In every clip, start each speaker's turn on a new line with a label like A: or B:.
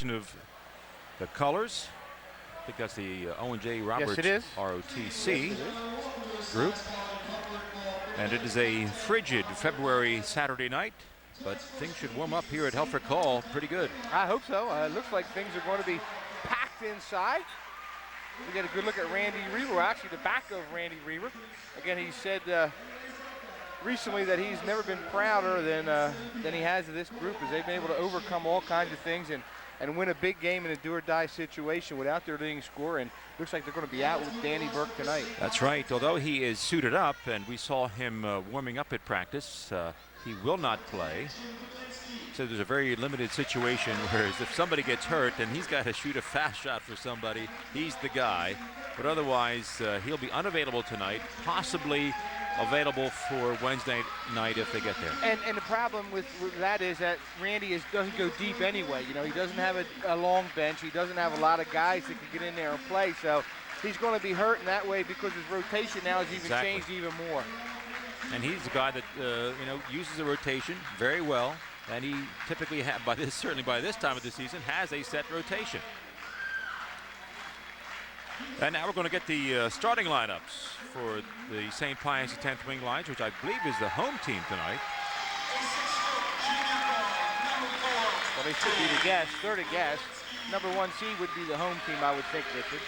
A: combination of the colors. I think that's the O&J Roberts
B: yes, it is.
A: ROTC
B: Yes,
A: group. And it is a frigid February Saturday night, but things should warm up here at Helfrich Hall pretty good.
B: I hope so. It looks like things are going to be packed inside. We get a good look at Randy Reber, actually the back of Randy Reber. Again, he said recently that he's never been prouder than he has of this group, as they've been able to overcome all kinds of things and win a big game in a do-or-die situation without their leading scorer, and looks like they're going to be out with Danny Burke tonight.
A: That's right. Although he is suited up, and we saw him warming up at practice, he will not play. So there's a very limited situation, whereas if somebody gets hurt and he's got to shoot a fast shot for somebody, he's the guy. But otherwise, he'll be unavailable tonight, possibly available for Wednesday night if they get there.
B: And the problem with that is that Randy doesn't go deep anyway. You know, he doesn't have a long bench. He doesn't have a lot of guys that can get in there and play. So he's going to be hurt in that way because his rotation now has even changed even more.
A: And he's a guy that uses the rotation very well. And he typically, certainly by this time of the season, has a set rotation. And now we're going to get the starting lineups for the St. Pius X Wing Lions, which I believe is the home team tonight.
B: Well, they should be the guest. They're the guest. Number 1 seed would be the home team, I would think, Richard.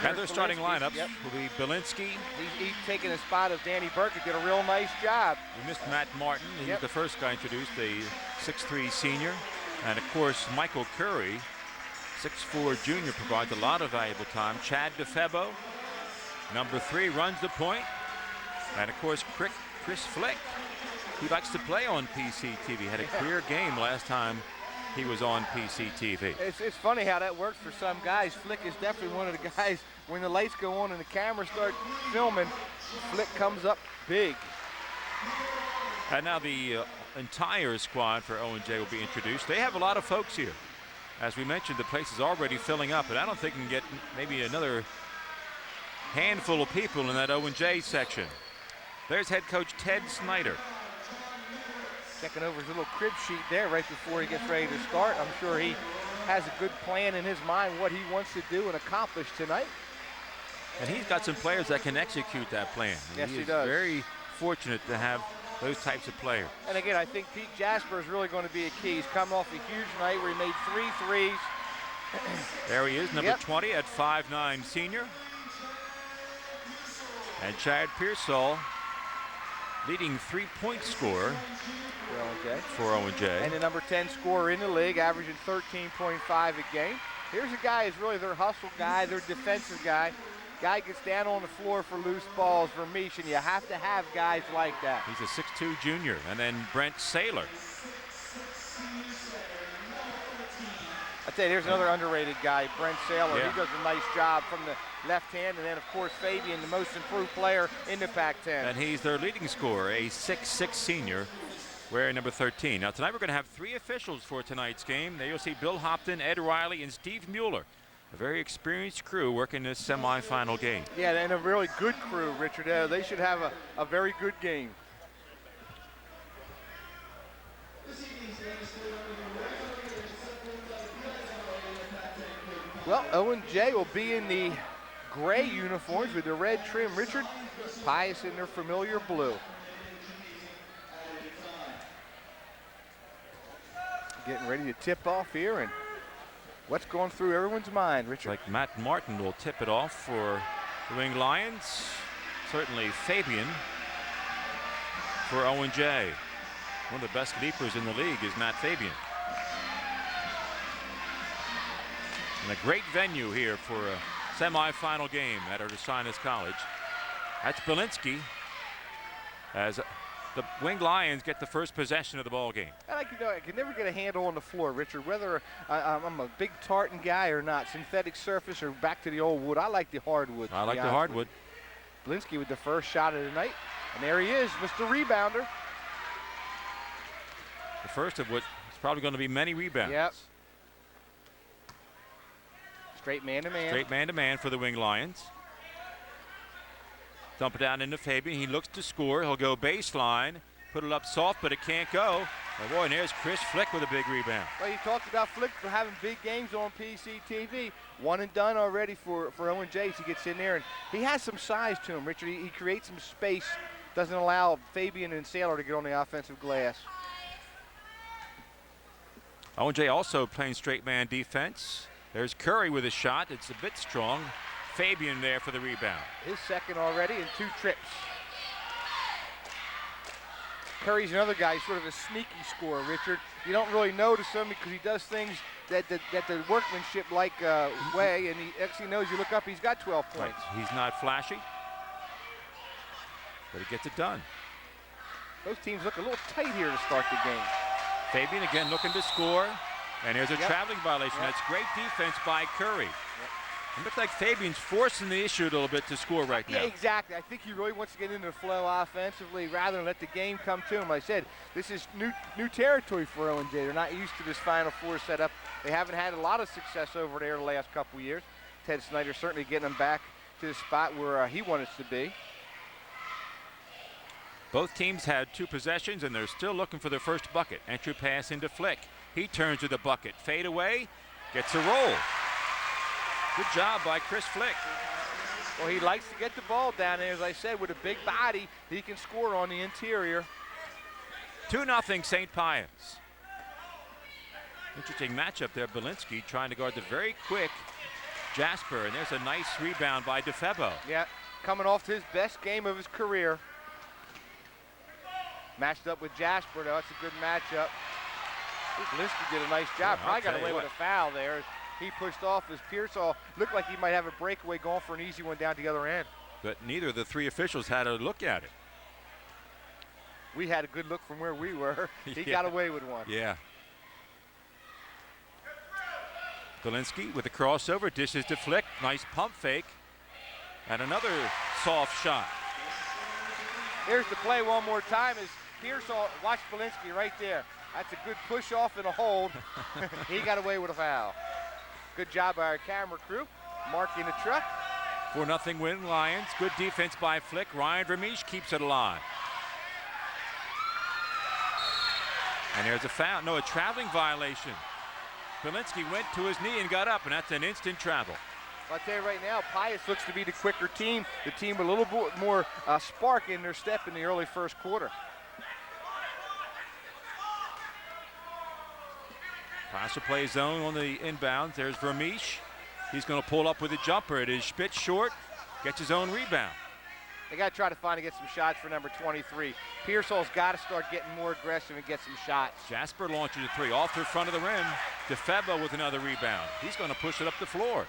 A: And their starting lineups will be Bilinski.
B: He's taking the spot of Danny Burke, who did a real nice job.
A: We missed Matt Martin. He was the first guy introduced, a 6'3" senior. And, of course, Michael Curry, 6'4" junior, provides a lot of valuable time. Chad Difebbo, number 3, runs the point. And, of course, Chris Flick. He likes to play on PCTV. Had a career game last time he was on PCTV.
B: It's funny how that works for some guys. Flick is definitely one of the guys, when the lights go on and the cameras start filming, Flick comes up big.
A: And now the entire squad for O&J will be introduced. They have a lot of folks here. As we mentioned, the place is already filling up, and I don't think we can get maybe another handful of people in that O&J section. There's head coach Ted Snyder.
B: Checking over his little crib sheet there right before he gets ready to start. I'm sure he has a good plan in his mind what he wants to do and accomplish tonight.
A: And he's got some players that can execute that plan.
B: Yes, he
A: is
B: does.
A: Very fortunate to have those types of players.
B: And again, I think Pete Jasper is really going to be a key. He's coming off a huge night where he made 3 threes.
A: There he is, number 20 at 5'9" senior. And Chad Piersol, leading 3-point scorer for O&J.
B: And the number 10 scorer in the league, averaging 13.5 a game. Here's a guy who's really their hustle guy, their defensive guy. Guy gets down on the floor for loose balls for Mish, and you have to have guys like that.
A: He's a 6'2" junior. And then Brent Saylor.
B: I tell you, there's another underrated guy, Brent Saylor.
A: Yeah.
B: He does a nice job from the left hand. And then, of course, Fabian, the most improved player in the Pac-10.
A: And he's their leading scorer, a 6'6" senior, wearing number 13. Now, tonight we're going to have 3 officials for tonight's game. There you'll see Bill Hopton, Ed Riley, and Steve Mueller. A very experienced crew working this semifinal game.
B: Yeah, and a really good crew, Richard. They should have a very good game. Well, O&J will be in the gray uniforms with the red trim. Richard, Pius in their familiar blue. Getting ready to tip off here, and what's going through everyone's mind, Richard?
A: Like Matt Martin will tip it off for the Wing Lions. Certainly Fabian for O&J. One of the best leapers in the league is Matt Fabian. And a great venue here for a semifinal game at Ursinus College. That's Bilinski as the Wing Lions get the first possession of the ball game.
B: I can never get a handle on the floor, Richard, whether I'm a big tartan guy or not. Synthetic surface or back to the old wood. I like the hardwood.
A: I like the hardwood.
B: Bilinski with the first shot of the night. And there he is, Mr. Rebounder.
A: The first of what is probably going to be many rebounds.
B: Yep. Straight man-to-man.
A: Straight man-to-man for the Wing Lions. Dump it down into Fabian. He looks to score. He'll go baseline. Put it up soft, but it can't go. Oh boy, and there's Chris Flick with a big rebound.
B: Well, you talked about Flick for having big games on PCTV. One and done already for Owen J. He gets in there, and he has some size to him, Richard. He creates some space, doesn't allow Fabian and Saylor to get on the offensive glass.
A: Owen J. also playing straight man defense. There's Curry with a shot. It's a bit strong. Fabian there for the rebound.
B: His second already in 2 trips. Curry's another guy, he's sort of a sneaky scorer, Richard. You don't really notice him because he does things that the workmanship-like way, and he knows you look up, he's got 12 points.
A: Right. He's not flashy, but he gets it done.
B: Those teams look a little tight here to start the game.
A: Fabian again looking to score, and there's a traveling violation. That's great defense by Curry. It looks like Fabian's forcing the issue a little bit to score right now.
B: Yeah, exactly. I think he really wants to get into the flow offensively rather than let the game come to him. Like I said, this is new territory for Owen J. They're not used to this Final Four setup. They haven't had a lot of success over there the last couple years. Ted Snyder certainly getting them back to the spot where he wanted to be.
A: Both teams had 2 possessions, and they're still looking for their first bucket. Entry pass into Flick. He turns to the bucket. Fade away, gets a roll. Good job by Chris Flick.
B: Well, he likes to get the ball down there. As I said, with a big body, he can score on the interior.
A: 2-0 St. Pius. Interesting matchup there. Bilinski trying to guard the very quick Jasper, and there's a nice rebound by Difebbo.
B: Yeah, coming off his best game of his career. Matched up with Jasper, though. It's a good matchup. Bilinski did a nice job. Probably got away with a foul there. He pushed off as Piersol looked like he might have a breakaway going for an easy one down the other end.
A: But neither of the 3 officials had a look at it.
B: We had a good look from where we were. He got away with one.
A: Yeah. Bilinski with a crossover, dishes to Flick. Nice pump fake. And another soft shot.
B: Here's the play one more time as Piersol, watch Bilinski right there. That's a good push off and a hold. He got away with a foul. Good job by our camera crew, marking the truck.
A: 4-0 win, Lions. Good defense by Flick. Ryan Vermeesh keeps it alive. And there's a foul, no, a traveling violation. Bilinski went to his knee and got up, and that's an instant travel.
B: I'll tell you right now, Pius looks to be the quicker team. The team with a little bit more spark in their step in the early first quarter.
A: Pius will play zone on the inbounds. There's Vermeesh. He's going to pull up with a jumper. It is Spitz short. Gets his own rebound.
B: They got to try to find and get some shots for number 23. Piersol's got to start getting more aggressive and get some shots.
A: Jasper launches a 3 off the front of the rim. Difebbo with another rebound. He's going to push it up the floor.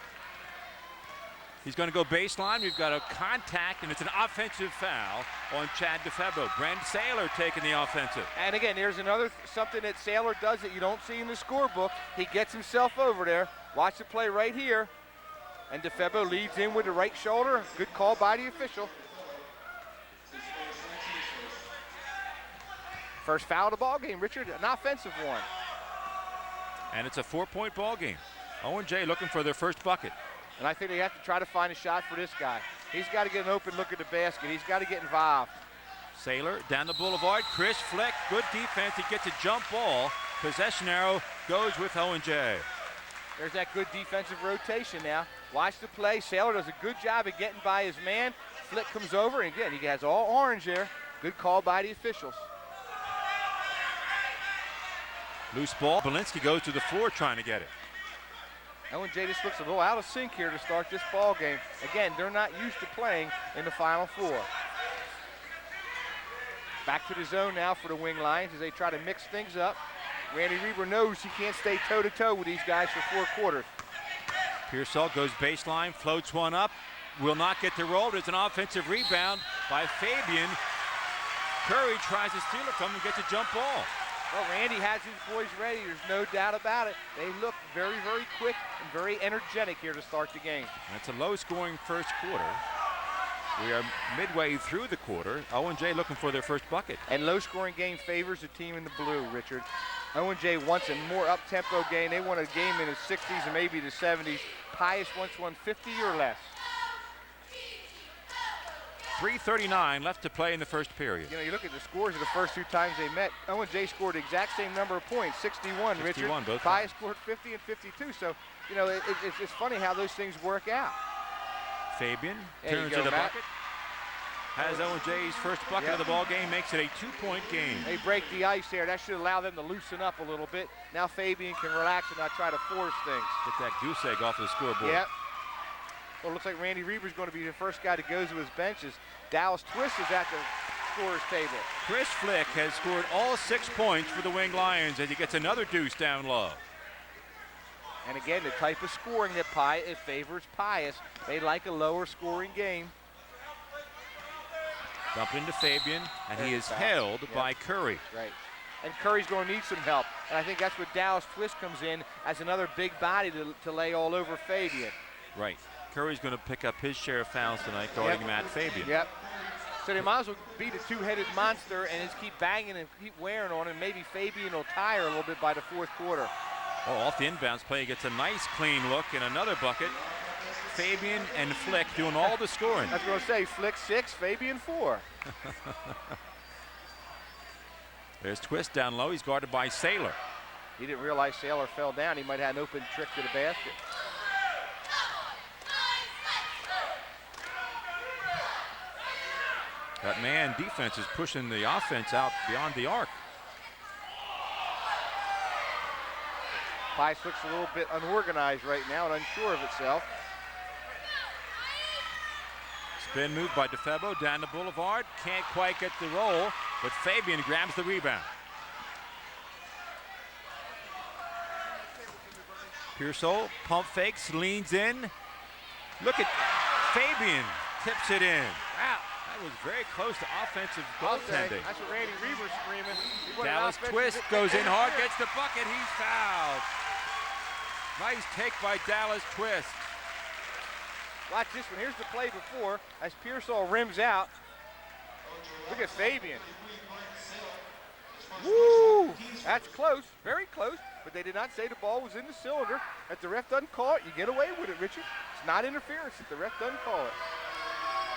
A: He's going to go baseline. We've got a contact, and it's an offensive foul on Chad Difebbo. Brent Saylor taking the offensive.
B: And again, there's another something that Saylor does that you don't see in the scorebook. He gets himself over there. Watch the play right here. And Difebbo leads in with the right shoulder. Good call by the official. First foul of the ball game, Richard, an offensive one.
A: And it's a 4-point ball game. Owen J looking for their first bucket.
B: And I think they have to try to find a shot for this guy. He's got to get an open look at the basket. He's got to get involved.
A: Saylor down the boulevard. Chris Flick, good defense. He gets a jump ball. Possession arrow goes with Owen J.
B: There's that good defensive rotation now. Watch the play. Saylor does a good job of getting by his man. Flick comes over, and again, he has all orange there. Good call by the officials.
A: Loose ball. Bilinski goes to the floor trying to get it.
B: Owen J just looks a little out of sync here to start this ball game. Again, they're not used to playing in the Final Four. Back to the zone now for the wing Lions as they try to mix things up. Randy Reber knows he can't stay toe-to-toe with these guys for 4 quarters.
A: Piersol goes baseline, floats one up, will not get the roll. There's an offensive rebound by Fabian. Curry tries to steal it from him and gets a jump ball.
B: Well, Randy has his boys ready. There's no doubt about it. They look very, very quick and very energetic here to start the game.
A: That's a low-scoring first quarter. We are midway through the quarter. Owen J looking for their first bucket.
B: And low-scoring game favors the team in the blue, Richard. Owen J wants a more up-tempo game. They want a game in the 60s and maybe the 70s. Pius wants one 50 or less.
A: 3:39 left to play in the first period.
B: You know, you look at the scores of the first 2 times they met. O&J scored the exact same number of points, 61,
A: 61
B: Richard.
A: both
B: Pius scored 50 and 52. So, you know, it's funny how those things work out.
A: Fabian
B: There you
A: turns
B: go,
A: to the
B: Matt.
A: bucket. Has O&J's first bucket of the ball game, makes it a 2-point game.
B: They break the ice there. That should allow them to loosen up a little bit. Now Fabian can relax and not try to force things.
A: Get that goose egg off the scoreboard.
B: Yep. Well, it looks like Randy Reber's going to be the first guy to go to his bench as Dallas Twist is at the scorer's table.
A: Chris Flick has scored all 6 points for the Winged Lions as he gets another deuce down low.
B: And again, the type of scoring that it favors Pius. They like a lower scoring game.
A: Dump into Fabian, and he is held by Curry.
B: Right. And Curry's going to need some help. And I think that's where Dallas Twist comes in as another big body to lay all over Fabian.
A: Right. Curry's going to pick up his share of fouls tonight, guarding Matt Fabian.
B: Yep. So they might as well beat a two-headed monster and just keep banging and keep wearing on him. Maybe Fabian will tire a little bit by the fourth quarter.
A: Oh, off the inbounds play, he gets a nice clean look and another bucket. Fabian and Flick doing all the scoring.
B: I was going to say, Flick 6, Fabian 4.
A: There's Twist down low. He's guarded by Saylor.
B: He didn't realize Saylor fell down. He might have had an open trick to the basket.
A: That man defense is pushing the offense out beyond the arc.
B: Pius looks a little bit unorganized right now and unsure of itself.
A: Spin move by Difebbo down the boulevard. Can't quite get the roll, but Fabian grabs the rebound. Piersol pump fakes, leans in. Look at Fabian, tips it in. Wow, that was very close to offensive goaltending.
B: That's what Randy Reber's screaming.
A: Dallas Twist goes in hard, gets the bucket, he's fouled. Nice take by Dallas Twist.
B: Watch this one. Here's the play before as Piersol rims out. Look at Fabian. Woo! That's close, very close, but they did not say the ball was in the cylinder. If the ref doesn't call it, you get away with it, Richard. It's not interference if the ref doesn't call it.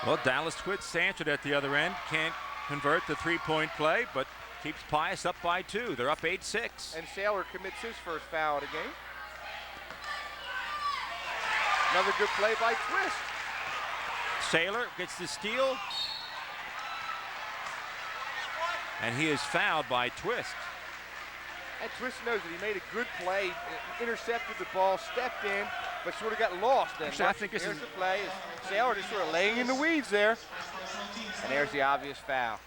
A: Well, Dallas Twist answered at the other end. Can't convert the three-point play, but keeps Pius up by 2. They're up 8-6.
B: And Saylor commits his first foul of the game. Another good play by Twist.
A: Saylor gets the steal. And he is fouled by Twist.
B: And Twist knows that he made a good play, intercepted the ball, stepped in, but sort of got lost. And
A: actually, I think this
B: here's
A: is
B: the play. Saylor just sort of laying in the weeds there. And there's the obvious foul.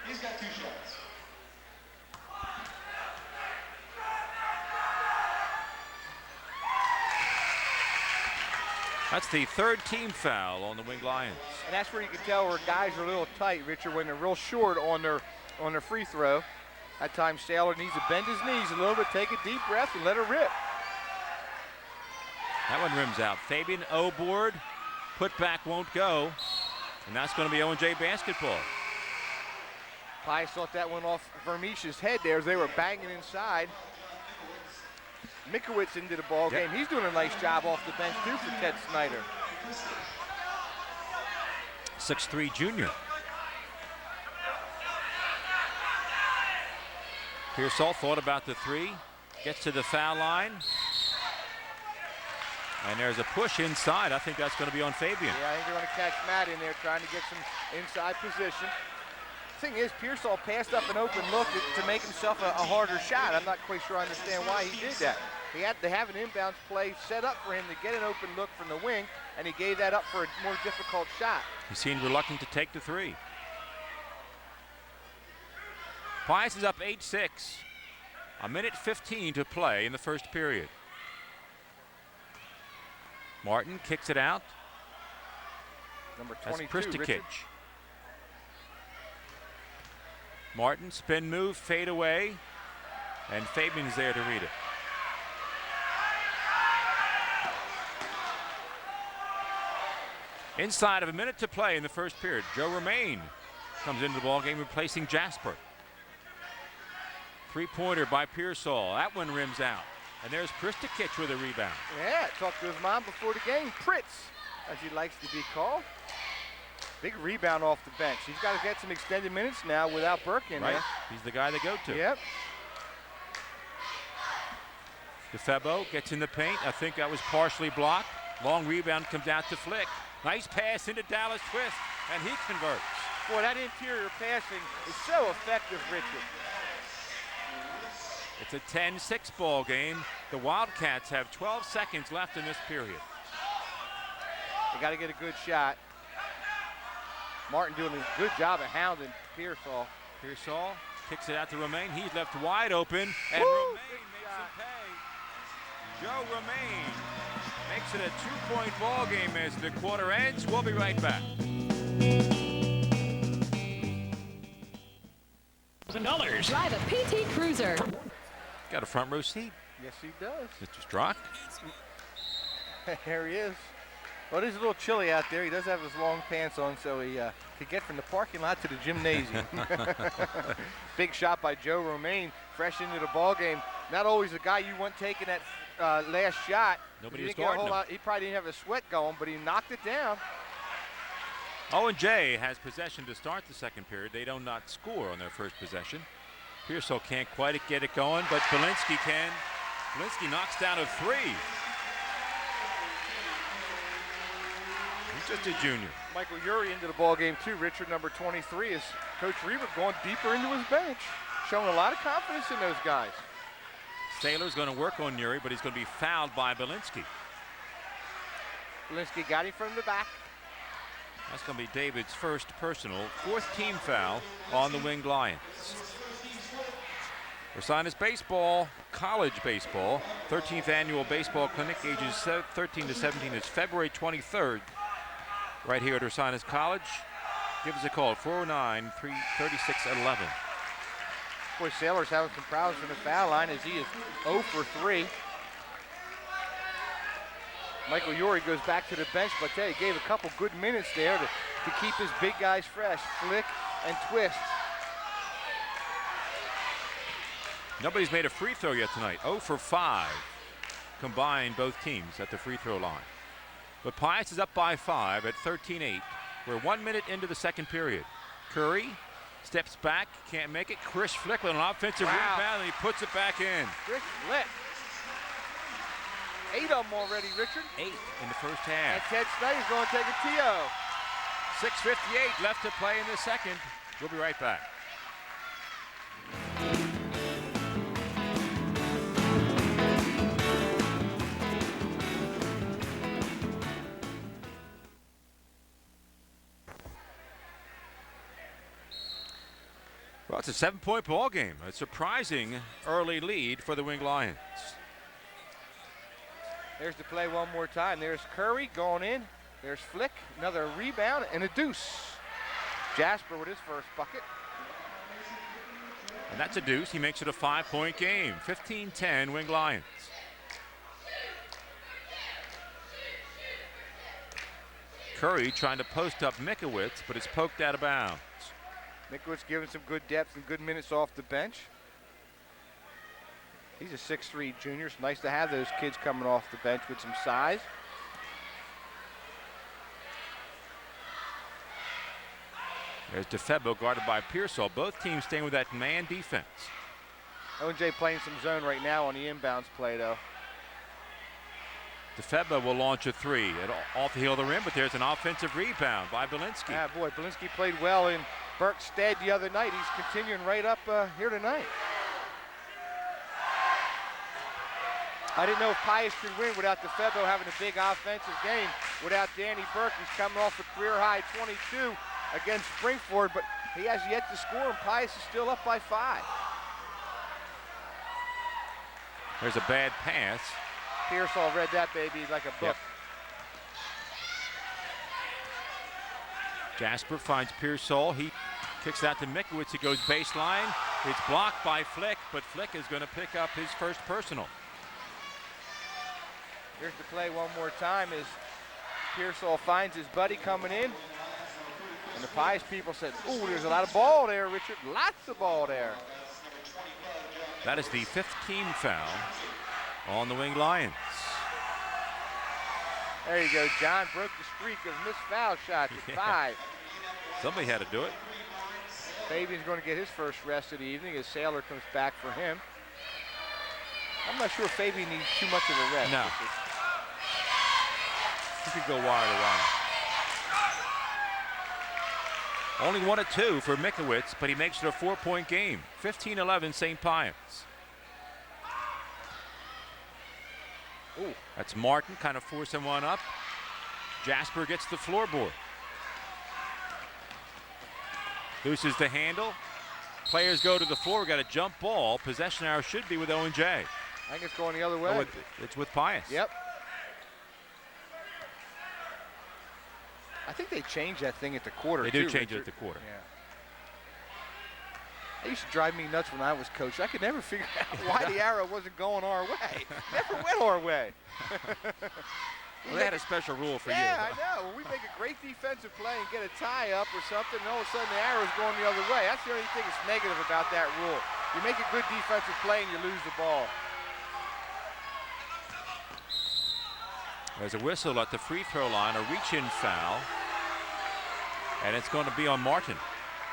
C: He's got 2 shots.
A: That's the 3rd team foul on the Winged Lions.
B: And that's where you can tell where guys are a little tight, Richard, when they're real short on their free throw. At times, Saylor needs to bend his knees a little bit, take a deep breath, and let her rip.
A: That one rims out. Fabian O board, put back won't go, and that's going to be O&J basketball.
B: Pius thought that one off Vermeesh's head there as they were banging inside. Mikowitz into the ball game. He's doing a nice job off the bench too for Ted Snyder.
A: 6'3" junior. Piersol thought about the 3, gets to the foul line. And there's a push inside. I think that's going to be on Fabian.
B: Yeah, I think they're going to catch Matt in there trying to get some inside position. The thing is, Piersol passed up an open look to make himself a harder shot. I'm not quite sure I understand why he did that. He had to have an inbounds play set up for him to get an open look from the wing, and he gave that up for a more difficult shot.
A: He seemed reluctant to take the 3. Pius is up 8-6. A minute 15 to play in the first period. Martin kicks it out.
B: Number
A: That's
B: 22,
A: Pristikic.
B: Richard.
A: Martin, spin move, fade away, and Fabian's there to read it. Inside of a minute to play in the first period, Joe Romaine comes into the ballgame replacing Jasper. 3-pointer by Piersol. That one rims out. And there's Pristikic with a rebound.
B: Yeah, talked to his mom before the game. Pritz as he likes to be called. Big rebound off the bench. He's got to get some extended minutes now without Burke in there.
A: He's the guy they go to.
B: Yep.
A: Difebbo gets in the paint. I think that was partially blocked. Long rebound comes out to Flick. Nice pass into Dallas Twist, and he converts.
B: Boy, that interior passing is so effective, Richard.
A: It's a 10-6 ball game. The Wildcats have 12 seconds left in this period.
B: They got to get a good shot. Martin doing a good job of hounding Piersol.
A: Piersol kicks it out to Romain. He's left wide open, and
B: Woo!
A: Romain makes him pay. Joe Romain makes it a 2-point ball game as the quarter ends. We'll be right back.
D: $1,000.
E: Drive a PT Cruiser.
A: Got a front row seat.
B: Yes, he does.
A: Mr. Strock.
B: There he is. Well, it is a little chilly out there. He does have his long pants on, so he could get from the parking lot to the gymnasium. Big shot by Joe Romain, fresh into the ball game. Not always the guy you want taking that last shot.
A: Nobody
B: He
A: was
B: didn't get a
A: guarding
B: whole
A: him.
B: lot. He probably didn't have a sweat going, but he knocked it down.
A: O&J has possession to start the second period. They do not score on their first possession. Piersol can't quite get it going, but Bilinski can. Bilinski knocks down a three. He's just a junior.
B: Michael Urey into the ball game too. Richard, number 23, is Coach Reber going deeper into his bench, showing a lot of confidence in those guys.
A: Saylor's going to work on Urey, but he's going to be fouled by Bilinski.
B: Bilinski got him from the back.
A: That's going to be David's first personal, fourth team foul on the Winged Lions. Ursinus baseball, college baseball, 13th annual baseball clinic, ages 13 to 17 is February 23rd, right here at Ursinus College. Give us a call, 409-336-11.
B: Boy, Saylor's having some problems from the foul line as he is 0 for 3. Michael Urey goes back to the bench, but I tell you, he gave a couple good minutes there to keep his big guys fresh. Flick and Twist.
A: Nobody's made a free throw yet tonight. 0 for 5 combined, both teams at the free throw line. But Pius is up by 5 at 13-8. We're 1 minute into the second period. Curry steps back, can't make it. Chris Flick with an offensive rebound, and he puts it back in.
B: Chris Flick. 8 of them already, Richard.
A: 8 in the first
B: And
A: half.
B: Ted Snyder's going to take a TO.
A: 6:58 left to play in the second. We'll be right back. Well, it's a 7-point ball game. A surprising early lead for the Winged Lions.
B: There's the play one more time. There's Curry going in. There's Flick, another rebound, and a deuce. Jasper with his first bucket.
A: And that's a deuce. He makes it a 5-point game. 15-10 Winged Lions. Curry trying to post up Mikowitz, but it's poked out of bounds.
B: Mikowitz giving some good depth and good minutes off the bench. He's a 6'3" junior. It's nice to have those kids coming off the bench with some size.
A: There's Difebbo guarded by Piersol. Both teams staying with that man defense.
B: O&J playing some zone right now on the inbounds play, though.
A: Difebbo will launch a three off the heel of the rim, but there's an offensive rebound by Bilinski.
B: Yeah, boy, Bilinski played well in Burke's stead the other night. He's continuing right up here tonight. I didn't know if Pius could win without Difebbo having a big offensive game. Without Danny Burke, he's coming off a career-high 22 against Springford, but he has yet to score, and Pius is still up by 5.
A: There's a bad pass.
B: Piersol read that baby like a book.
A: Yep. Jasper finds Piersol. He kicks out to Mikowitz. He goes baseline. It's blocked by Flick, but Flick is going to pick up his first personal.
B: Here's the play one more time as Piersol finds his buddy coming in. And the Pius people said, ooh, there's a lot of ball there, Richard. Lots of ball there.
A: That is the 5th team foul on the Winged Lions.
B: There you go. John broke the streak of missed foul shots at 5.
A: Somebody had to do it.
B: Fabian's going to get his first rest of the evening as Saylor comes back for him. I'm not sure Fabian needs too much of a rest.
A: No. He could go wire to wire. Only 1 of 2 for Mikowitz, but he makes it a 4-point game. 15-11 St. Pius.
B: Ooh.
A: That's Martin kind of forcing one up. Jasper gets the floorboard. Looses the handle. Players go to the floor. We got a jump ball. Possession arrow should be with OJ.
B: I think it's going the other way.
A: Oh, it's with Pius.
B: Yep. I think they changed that thing at the quarter.
A: They
B: too,
A: do change
B: Richard.
A: it at the quarter.
B: Yeah. It used to drive me nuts when I was coach. I could never figure out why the arrow wasn't going our way. Never went our way.
A: Well, they had a special rule for you.
B: Yeah, I know. When we make a great defensive play and get a tie up or something, and all of a sudden the arrow's going the other way. That's the only thing that's negative about that rule. You make a good defensive play and you lose the ball.
A: There's a whistle at the free throw line, a reach-in foul, and it's going to be on Martin.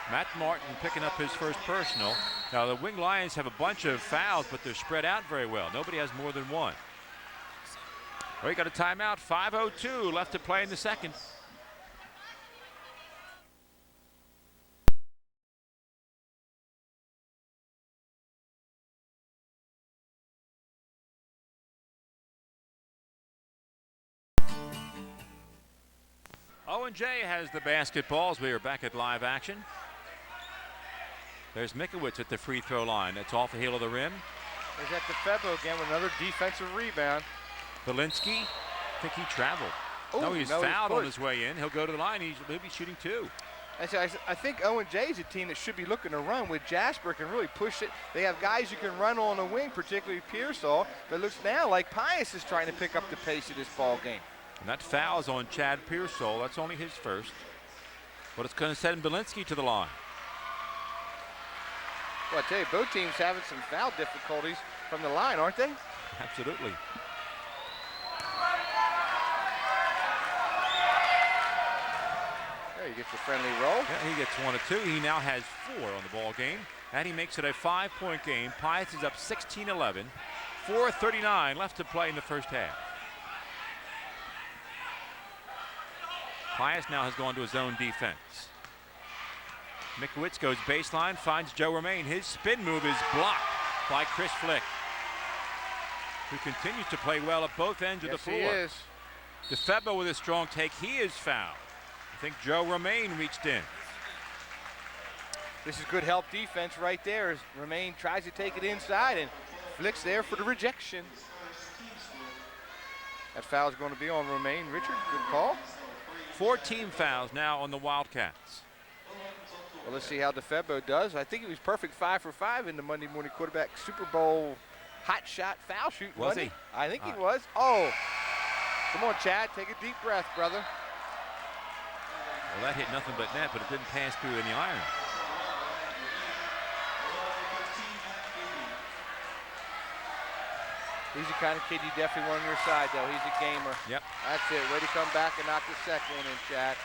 A: Matt Martin picking up his first personal. Now the Wing Lions have a bunch of fouls, but they're spread out very well. Nobody has more than one. Well, you got a timeout. 5:02 left to play in the second. O&J has the basketballs. We are back at live action. There's Mikowitz at the free throw line. That's off the heel of the rim.
B: There's that Difebbo again with another defensive rebound.
A: Bilinski, I think he traveled.
B: Ooh,
A: no, he's fouled on his way in. He'll go to the line. He'll be shooting 2.
B: I think O&J is a team that should be looking to run with Jasper, can really push it. They have guys who can run on the wing, particularly Piersol, but it looks now like Pius is trying to pick up the pace of this ball game.
A: And that foul's on Chad Piersol. That's only his first. But it's going to send Bilinski to the line.
B: Well, I tell you, both teams having some foul difficulties from the line, aren't they?
A: Absolutely.
B: There, he gets a friendly roll.
A: Yeah, he gets 1 of 2. He now has 4 on the ball game. And he makes it a 5-point game. Pius is up 16-11. 4:39 left to play in the first half. Pius now has gone to his own defense. Mikowitz goes baseline, finds Joe Romaine. His spin move is blocked by Chris Flick, who continues to play well at both ends of the floor.
B: Yes, he is.
A: Difebbo with a strong take. He is fouled. I think Joe Romaine reached in.
B: This is good help defense right there as Romaine tries to take it inside and Flick's there for the rejection. That foul is going to be on Romaine. Richard, good call.
A: 4 team fouls now on the Wildcats.
B: Well, let's see how Difebbo does. I think he was perfect 5 for 5 in the Monday morning quarterback Super Bowl hot shot foul shoot.
A: Was he?
B: I think he was. Oh, come on, Chad, take a deep breath, brother.
A: Well, that hit nothing but net, but it didn't pass through any iron.
B: He's the kind of kid you definitely want on your side, though. He's a gamer.
A: Yep.
B: That's it. Way to come back and knock the second one in, Chad.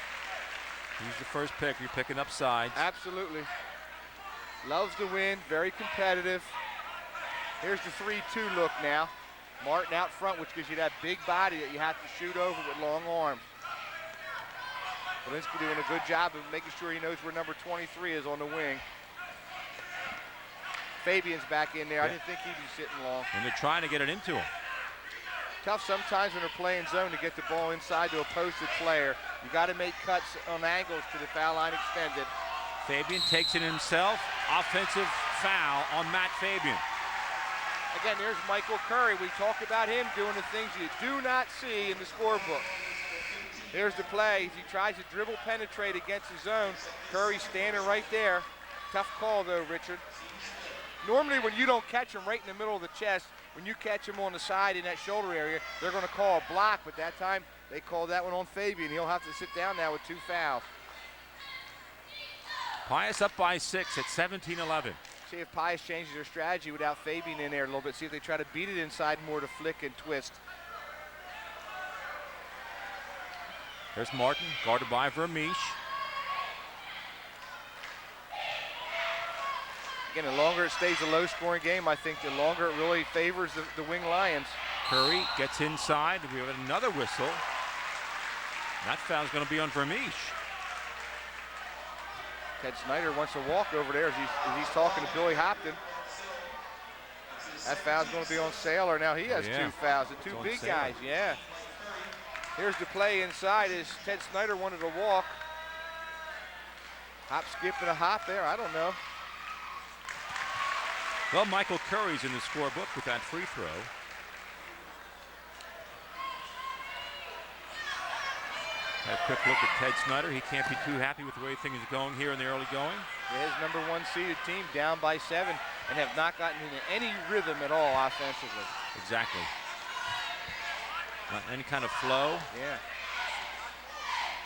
A: He's the first pick. You're picking up sides.
B: Absolutely. Loves to win. Very competitive. Here's the 3-2 look now. Martin out front, which gives you that big body that you have to shoot over with long arms. Bilinski doing a good job of making sure he knows where number 23 is on the wing. Fabian's back in there. I didn't think he'd be sitting long.
A: And they're trying to get it into him.
B: Tough sometimes when they're playing zone to get the ball inside to a posted player. You got to make cuts on angles to the foul line extended.
A: Fabian takes it himself. Offensive foul on Matt Fabian.
B: Again, there's Michael Curry. We talk about him doing the things you do not see in the scorebook. Here's the play. He tries to dribble penetrate against the zone. Curry standing right there. Tough call though, Richard. Normally when you don't catch him right in the middle of the chest, when you catch him on the side in that shoulder area, they're going to call a block, but that time they called that one on Fabian. He'll have to sit down now with 2 fouls.
A: Pius up by 6 at 17-11.
B: See if Pius changes their strategy without Fabian in there a little bit. See if they try to beat it inside more to Flick and twist.
A: There's Martin, guarded by Vermeesh.
B: Again, the longer it stays a low-scoring game, I think the longer it really favors the Wing Lions.
A: Curry gets inside. We have another whistle. That foul's going to be on Vermeesh.
B: Ted Snyder wants a walk over there as he's talking to Billy Hopton. That foul's going to be on Saylor. Now he has 2 fouls, the 2 big guys, yeah. Here's the play inside as Ted Snyder wanted a walk. Hop, skip, and a hop there, I don't know.
A: Well, Michael Curry's in the scorebook with that free throw. A quick look at Ted Snyder. He can't be too happy with the way things are going here in the early going.
B: His #1 seeded team down by 7 and have not gotten into any rhythm at all offensively.
A: Exactly. Not any kind of flow.
B: Yeah.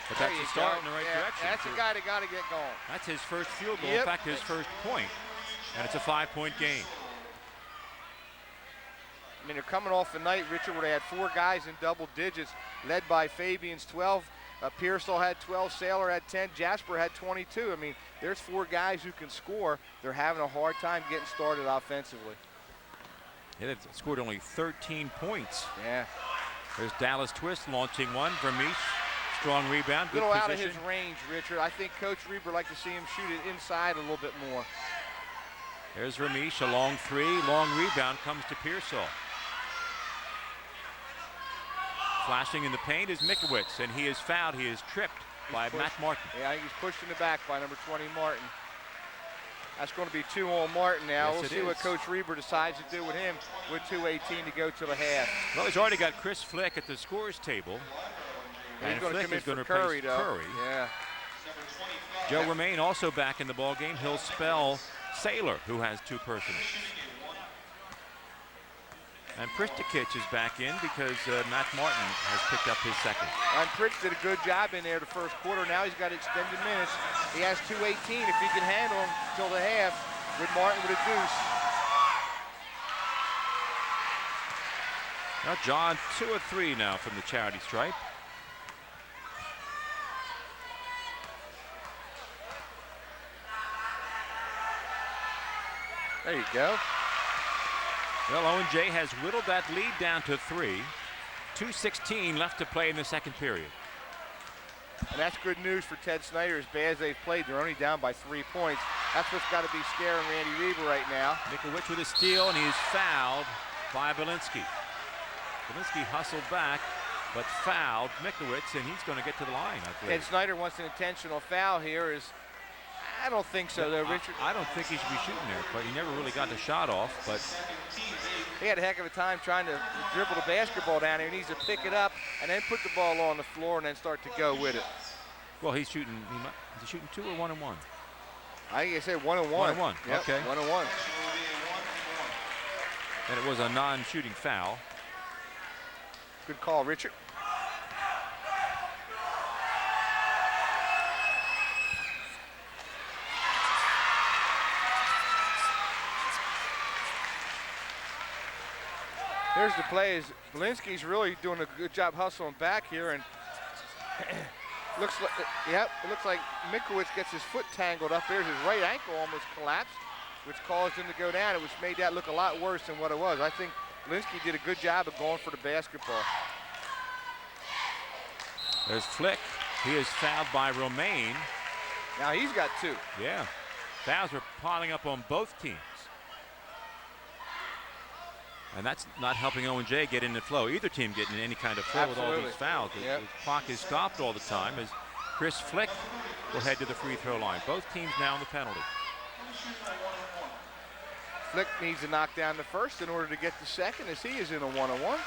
A: But that's a start in the right direction.
B: That's a guy that got to get going.
A: That's his first field goal. In fact, his first point. And it's a 5-point game.
B: I mean, they're coming off a night, Richard, where they had 4 guys in double digits, led by Fabian's 12. Piersol had 12, Saylor had 10, Jasper had 22. I mean, there's 4 guys who can score. They're having a hard time getting started offensively.
A: Yeah, they've scored only 13 points.
B: Yeah.
A: There's Dallas Twist launching one. Vermeesh, strong rebound, good
B: little
A: position.
B: Out of his range, Richard. I think Coach Reber like to see him shoot it inside a little bit more.
A: There's Vermeesh, a long 3, long rebound comes to Piersol. Flashing in the paint is Mikowitz, and he is fouled. He is tripped by Matt Martin.
B: Yeah, I think he's pushed in the back by #20 Martin. That's going to be 2 on Martin now.
A: Yes,
B: we'll see what Coach Reber decides to do with him with 2:18 to go to the half.
A: Well, he's already got Chris Flick at the scores table.
B: And
A: And
B: he's going to
A: Flick
B: come in
A: is going
B: for
A: to replace
B: Curry, though.
A: Curry.
B: Yeah.
A: Joe Remain also back in the ball game. He'll spell Saylor, who has 2 personals. And Pristikich is back in because Matt Martin has picked up his second.
B: And Pritch did a good job in there the first quarter. Now he's got extended minutes. He has 2:18 if he can handle him till the half with Martin with a deuce.
A: Now John 2 of 3 now from the charity stripe.
B: There you go.
A: Well, O&J has whittled that lead down to 3. 2:16 left to play in the second period.
B: And that's good news for Ted Snyder. As bad as they've played, they're only down by 3 points. That's what's got to be scaring Randy Reber right now.
A: Mikowicz with a steal, and he's fouled by Bilinski. Bilinski hustled back, but fouled Mikowicz, and he's going to get to the line, I believe.
B: Ted Snyder wants an intentional foul here. I don't think so, though, Richard.
A: I don't think he should be shooting there, but he never really got the shot off. But
B: he had a heck of a time trying to dribble the basketball down here. He needs to pick it up and then put the ball on the floor and then start to go with it.
A: Well, he's shooting. Is he shooting 2 or 1 and 1?
B: I think I said 1 and 1.
A: 1 and 1.
B: Yep,
A: Okay.
B: 1 and 1.
A: And it was a non-shooting foul.
B: Good call, Richard. Here's the play. Is Bilinski's really doing a good job hustling back here, and looks like it looks like Mikowitz gets his foot tangled up there. His right ankle almost collapsed, which caused him to go down. It made that look a lot worse than what it was. I think Bilinski did a good job of going for the basketball.
A: There's Flick. He is fouled by Romaine.
B: Now he's got 2.
A: Yeah. Fouls are piling up on both teams. And that's not helping O&J get in the flow. Either team getting in any kind of flow with all these fouls.
B: Yep.
A: The clock is stopped all the time as Chris Flick will head to the free throw line. Both teams now in the penalty.
B: Flick needs to knock down the first in order to get the second as he is in a 1-on-1.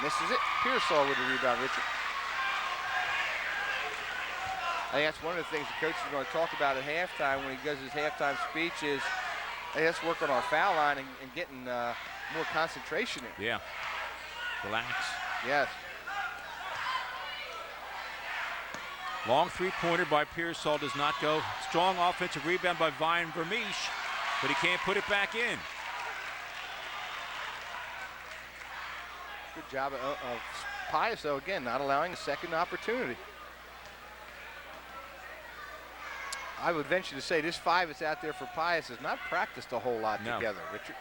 B: Misses it. Piersol with the rebound, Richard. I think that's one of the things the coach is going to talk about at halftime when he does his halftime speech is, hey, let's work on our foul line and getting more concentration in.
A: Yeah. Relax.
B: Yes.
A: Long 3-pointer by Piersol does not go. Strong offensive rebound by Vine Vermeesh, but he can't put it back in.
B: Good job of Pius, though, again, not allowing a second opportunity. I would venture to say this 5 that's out there for Pius has not practiced a whole lot together, Richard.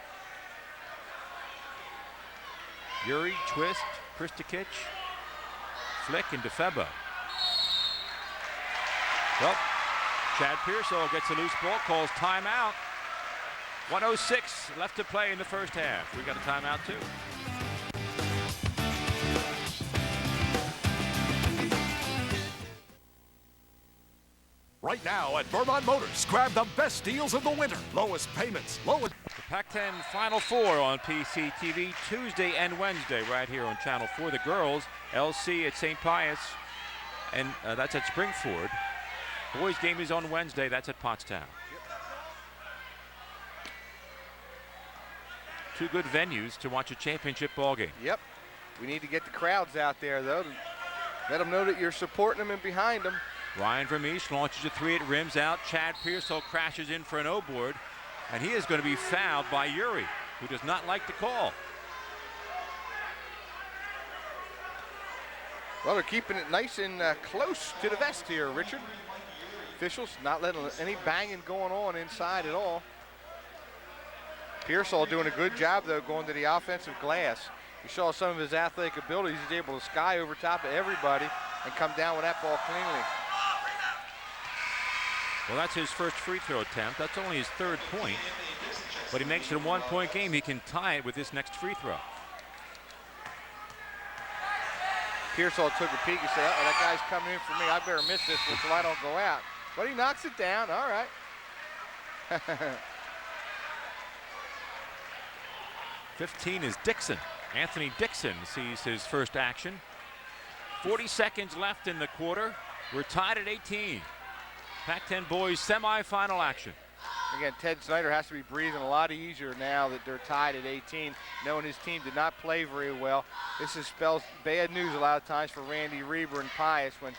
A: Uri, Twist, Pristikich, Flick, and Difebbo. Well, Chad Piersol gets a loose ball, calls timeout. 1:06 left to play in the first half. We got a timeout too.
D: Right now at Vermont Motors, grab the best deals of the winter. Lowest payments, lowest.
A: The Pac-10 Final Four on PCTV Tuesday and Wednesday right here on Channel 4. The girls, LC at St. Pius, and that's at Springford. Boys game is on Wednesday, that's at Pottstown. Two good venues to watch a championship ball game.
B: Yep. We need to get the crowds out there, though, to let them know that you're supporting them and behind them.
A: Ryan Vermeesh launches a 3 at rims out. Chad Piersol crashes in for an O-board, and he is going to be fouled by Uri, who does not like the call.
B: Well, they're keeping it nice and close to the vest here, Richard. Officials not letting any banging going on inside at all. Piersol doing a good job, though, going to the offensive glass. You saw some of his athletic abilities. He's able to sky over top of everybody and come down with that ball cleanly.
A: Well, that's his first free throw attempt. That's only his 3rd point, but he makes it a 1-point game. He can tie it with this next free throw.
B: Piersol took a peek and said, oh, that guy's coming in for me. I better miss this one so I don't go out. But he knocks it down. All right.
A: 15 is Dixon. Anthony Dixon sees his first action. 40 seconds left in the quarter. We're tied at 18. Pac-10 boys semifinal action.
B: Again, Ted Snyder has to be breathing a lot easier now that they're tied at 18, knowing his team did not play very well. This spells bad news a lot of times for Randy Reber and Pius when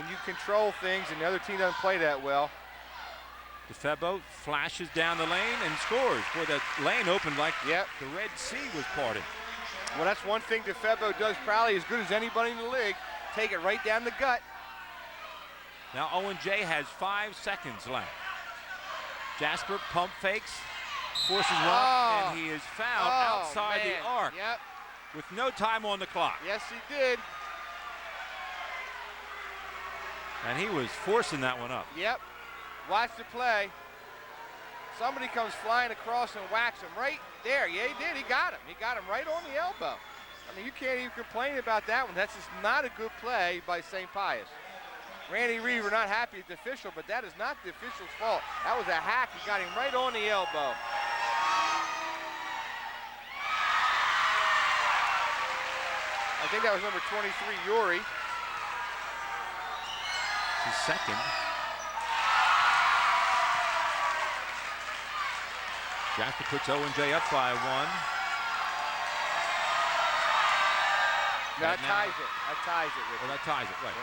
B: you control things and the other team doesn't play that well.
A: Difebbo flashes down the lane and scores. Boy, that lane opened like the Red Sea was parted.
B: Well, that's one thing Difebbo does probably as good as anybody in the league. Take it right down the gut.
A: Now Owen J has 5 seconds left. Jasper pump fakes, forces one, and he is fouled outside the arc with no time on the clock.
B: Yes, he did.
A: And he was forcing that one up.
B: Yep. Watch the play. Somebody comes flying across and whacks him right there. Yeah, he did. He got him. He got him right on the elbow. I mean, you can't even complain about that one. That's just not a good play by St. Pius. Randy Reber not happy at the official, but that is not the official's fault. That was a hack. He got him right on the elbow. I think that was number 23, Uri.
A: His second. Jasper puts O&J up by 1.
B: That ties it. That ties it.
A: Well, that ties it, right.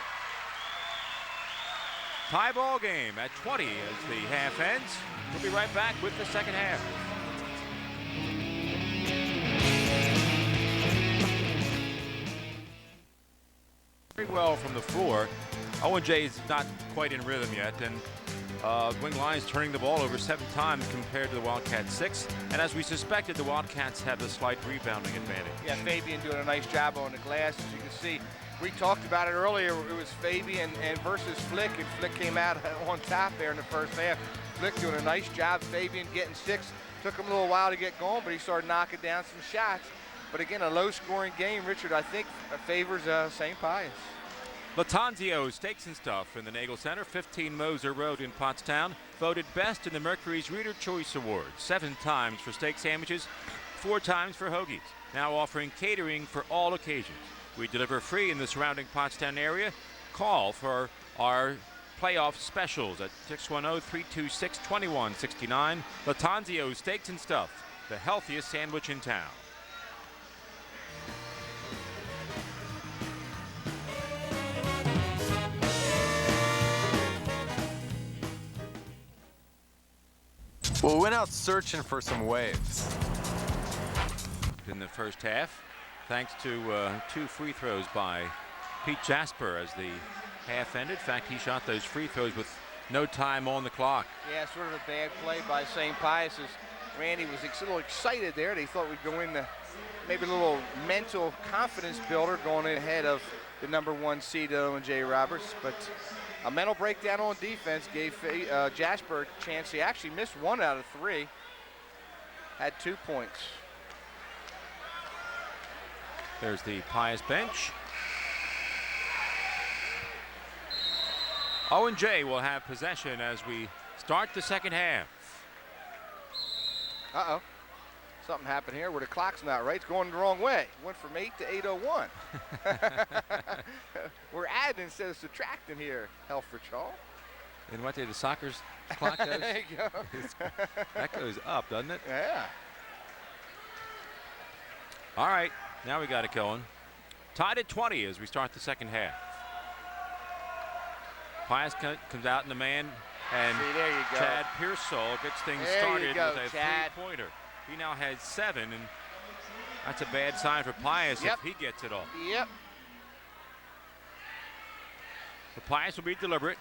A: Tie ball game at 20 as the half ends. We'll be right back with the second half. Very well from the floor. O&J is not quite in rhythm yet, and Wing Lions turning the ball over 7 times compared to the Wildcats 6. And as we suspected, the Wildcats have the slight rebounding advantage.
B: Yeah, Fabian doing a nice job on the glass, as you can see. We talked about it earlier. It was Fabian and versus Flick, and Flick came out on top there in the first half. Flick doing a nice job. Fabian getting 6. Took him a little while to get going, but he started knocking down some shots. But again, a low-scoring game, Richard, I think favors St. Pius.
A: Latanzio Steaks and Stuff in the Nagel Center, 15 Moser Road in Pottstown. Voted best in the Mercury's Reader Choice Awards. 7 times for steak sandwiches, 4 times for hoagies. Now offering catering for all occasions. We deliver free in the surrounding Pottstown area. Call for our playoff specials at 610-326-2169. Latanzio Steaks and Stuff, the healthiest sandwich in town.
E: Well, we went out searching for some waves.
A: In the first half, thanks to 2 free throws by Pete Jasper as the half ended. In fact, he shot those free throws with no time on the clock.
B: Yeah, sort of a bad play by St. Pius as Randy was a little excited there. They thought we'd go in the maybe a little mental confidence builder going ahead of the #1 seed OJ Roberts, but a mental breakdown on defense gave Jasper a chance. He actually missed 1 out of 3, had 2 points.
A: There's the Pius bench. O&J will have possession as we start the second half.
B: Uh-oh. Something happened here where the clock's not right. It's going the wrong way. Went from 8 to 8:01. We're adding instead of subtracting here, Helfrich.
A: And what did the soccer's clock goes?
B: There you go.
A: That goes up, doesn't it?
B: Yeah.
A: All right, now we got it going. Tied at 20 as we start the second half. Pius comes out in the man, and
B: See, there you go.
A: Chad Piersol gets things
B: There you
A: started
B: go,
A: with a
B: Chad.
A: 3-pointer. He now has 7, and that's a bad sign for Pius
B: Yep.
A: if he gets it all.
B: Yep.
A: The Pius will be deliberate.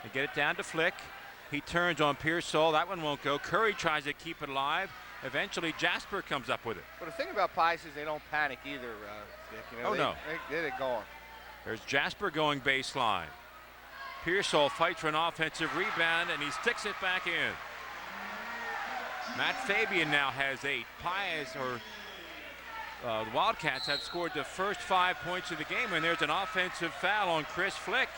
A: They get it down to Flick. He turns on Piersol. That one won't go. Curry tries to keep it alive. Eventually, Jasper comes up with it.
B: But the thing about Pius is they don't panic either, Dick. You know,
A: Oh, no.
B: They get it going.
A: There's Jasper going baseline. Piersol fights for an offensive rebound, and he sticks it back in. Matt Fabian now has 8. Pius, the Wildcats have scored the first 5 points of the game, and there's an offensive foul on Chris Flick.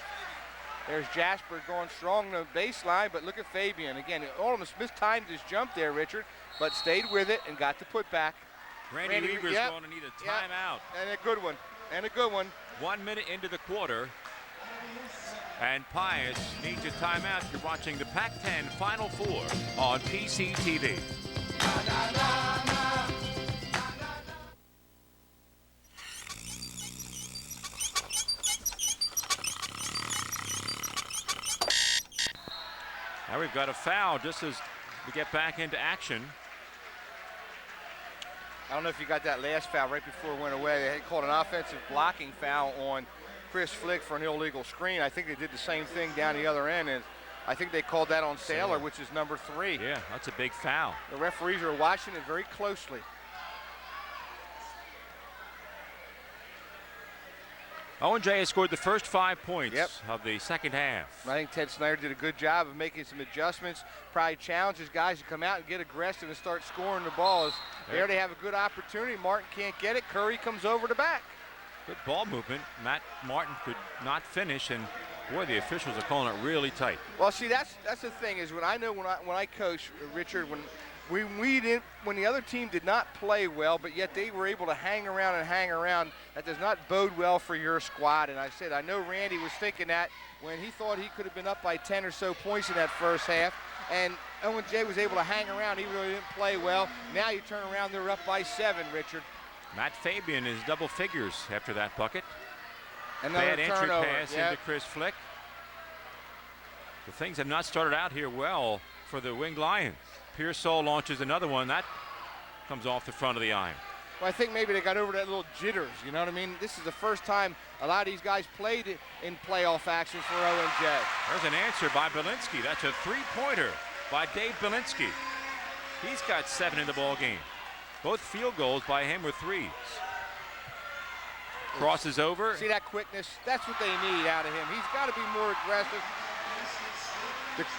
B: There's Jasper going strong to the baseline, but look at Fabian. Again, almost mistimed his jump there, Richard, but stayed with it and got the putback.
A: Randy Reber's
B: yep,
A: going to need a timeout.
B: And a good one. And a good one.
A: 1 minute into the quarter, and Pius needs a timeout. You're watching the Pac-10 Final Four on PCTV. Now we've got a foul just as we get back into action.
B: I don't know if you got that last foul right before it went away. They had called an offensive blocking foul on Chris Flick for an illegal screen. I think they did the same thing down the other end, and I think they called that on Saylor, which is #3.
A: Yeah, that's a big foul.
B: The referees are watching it very closely.
A: O&J has scored the first 5 points of the second half.
B: I think Ted Snyder did a good job of making some adjustments. Probably challenges guys to come out and get aggressive and start scoring the balls. There they have a good opportunity. Martin can't get it. Curry comes over the back.
A: Good ball movement. Matt Martin could not finish, and boy, the officials are calling it really tight.
B: Well, see, that's the thing is when I coach, Richard, when the other team did not play well, but yet they were able to hang around, that does not bode well for your squad. And I said, I know Randy was thinking that when he thought he could have been up by 10 or so points in that first half, and O&J was able to hang around. He really didn't play well. Now you turn around, they're up by 7, Richard.
A: Matt Fabian is double figures after that bucket.
B: Another
A: bad entry
B: turnover.
A: pass into Chris Flick. The things have not started out here well for the Winged Lions. Piersol launches another one. That comes off the front of the iron.
B: Well, I think maybe they got over that little jitters, you know what I mean? This is the first time a lot of these guys played in playoff action for O&J.
A: There's an answer by Bilinski. That's a 3-pointer by Dave Bilinski. He's got 7 in the ball game. Both field goals by him were 3s. Crosses over.
B: See that quickness? That's what they need out of him. He's got to be more aggressive.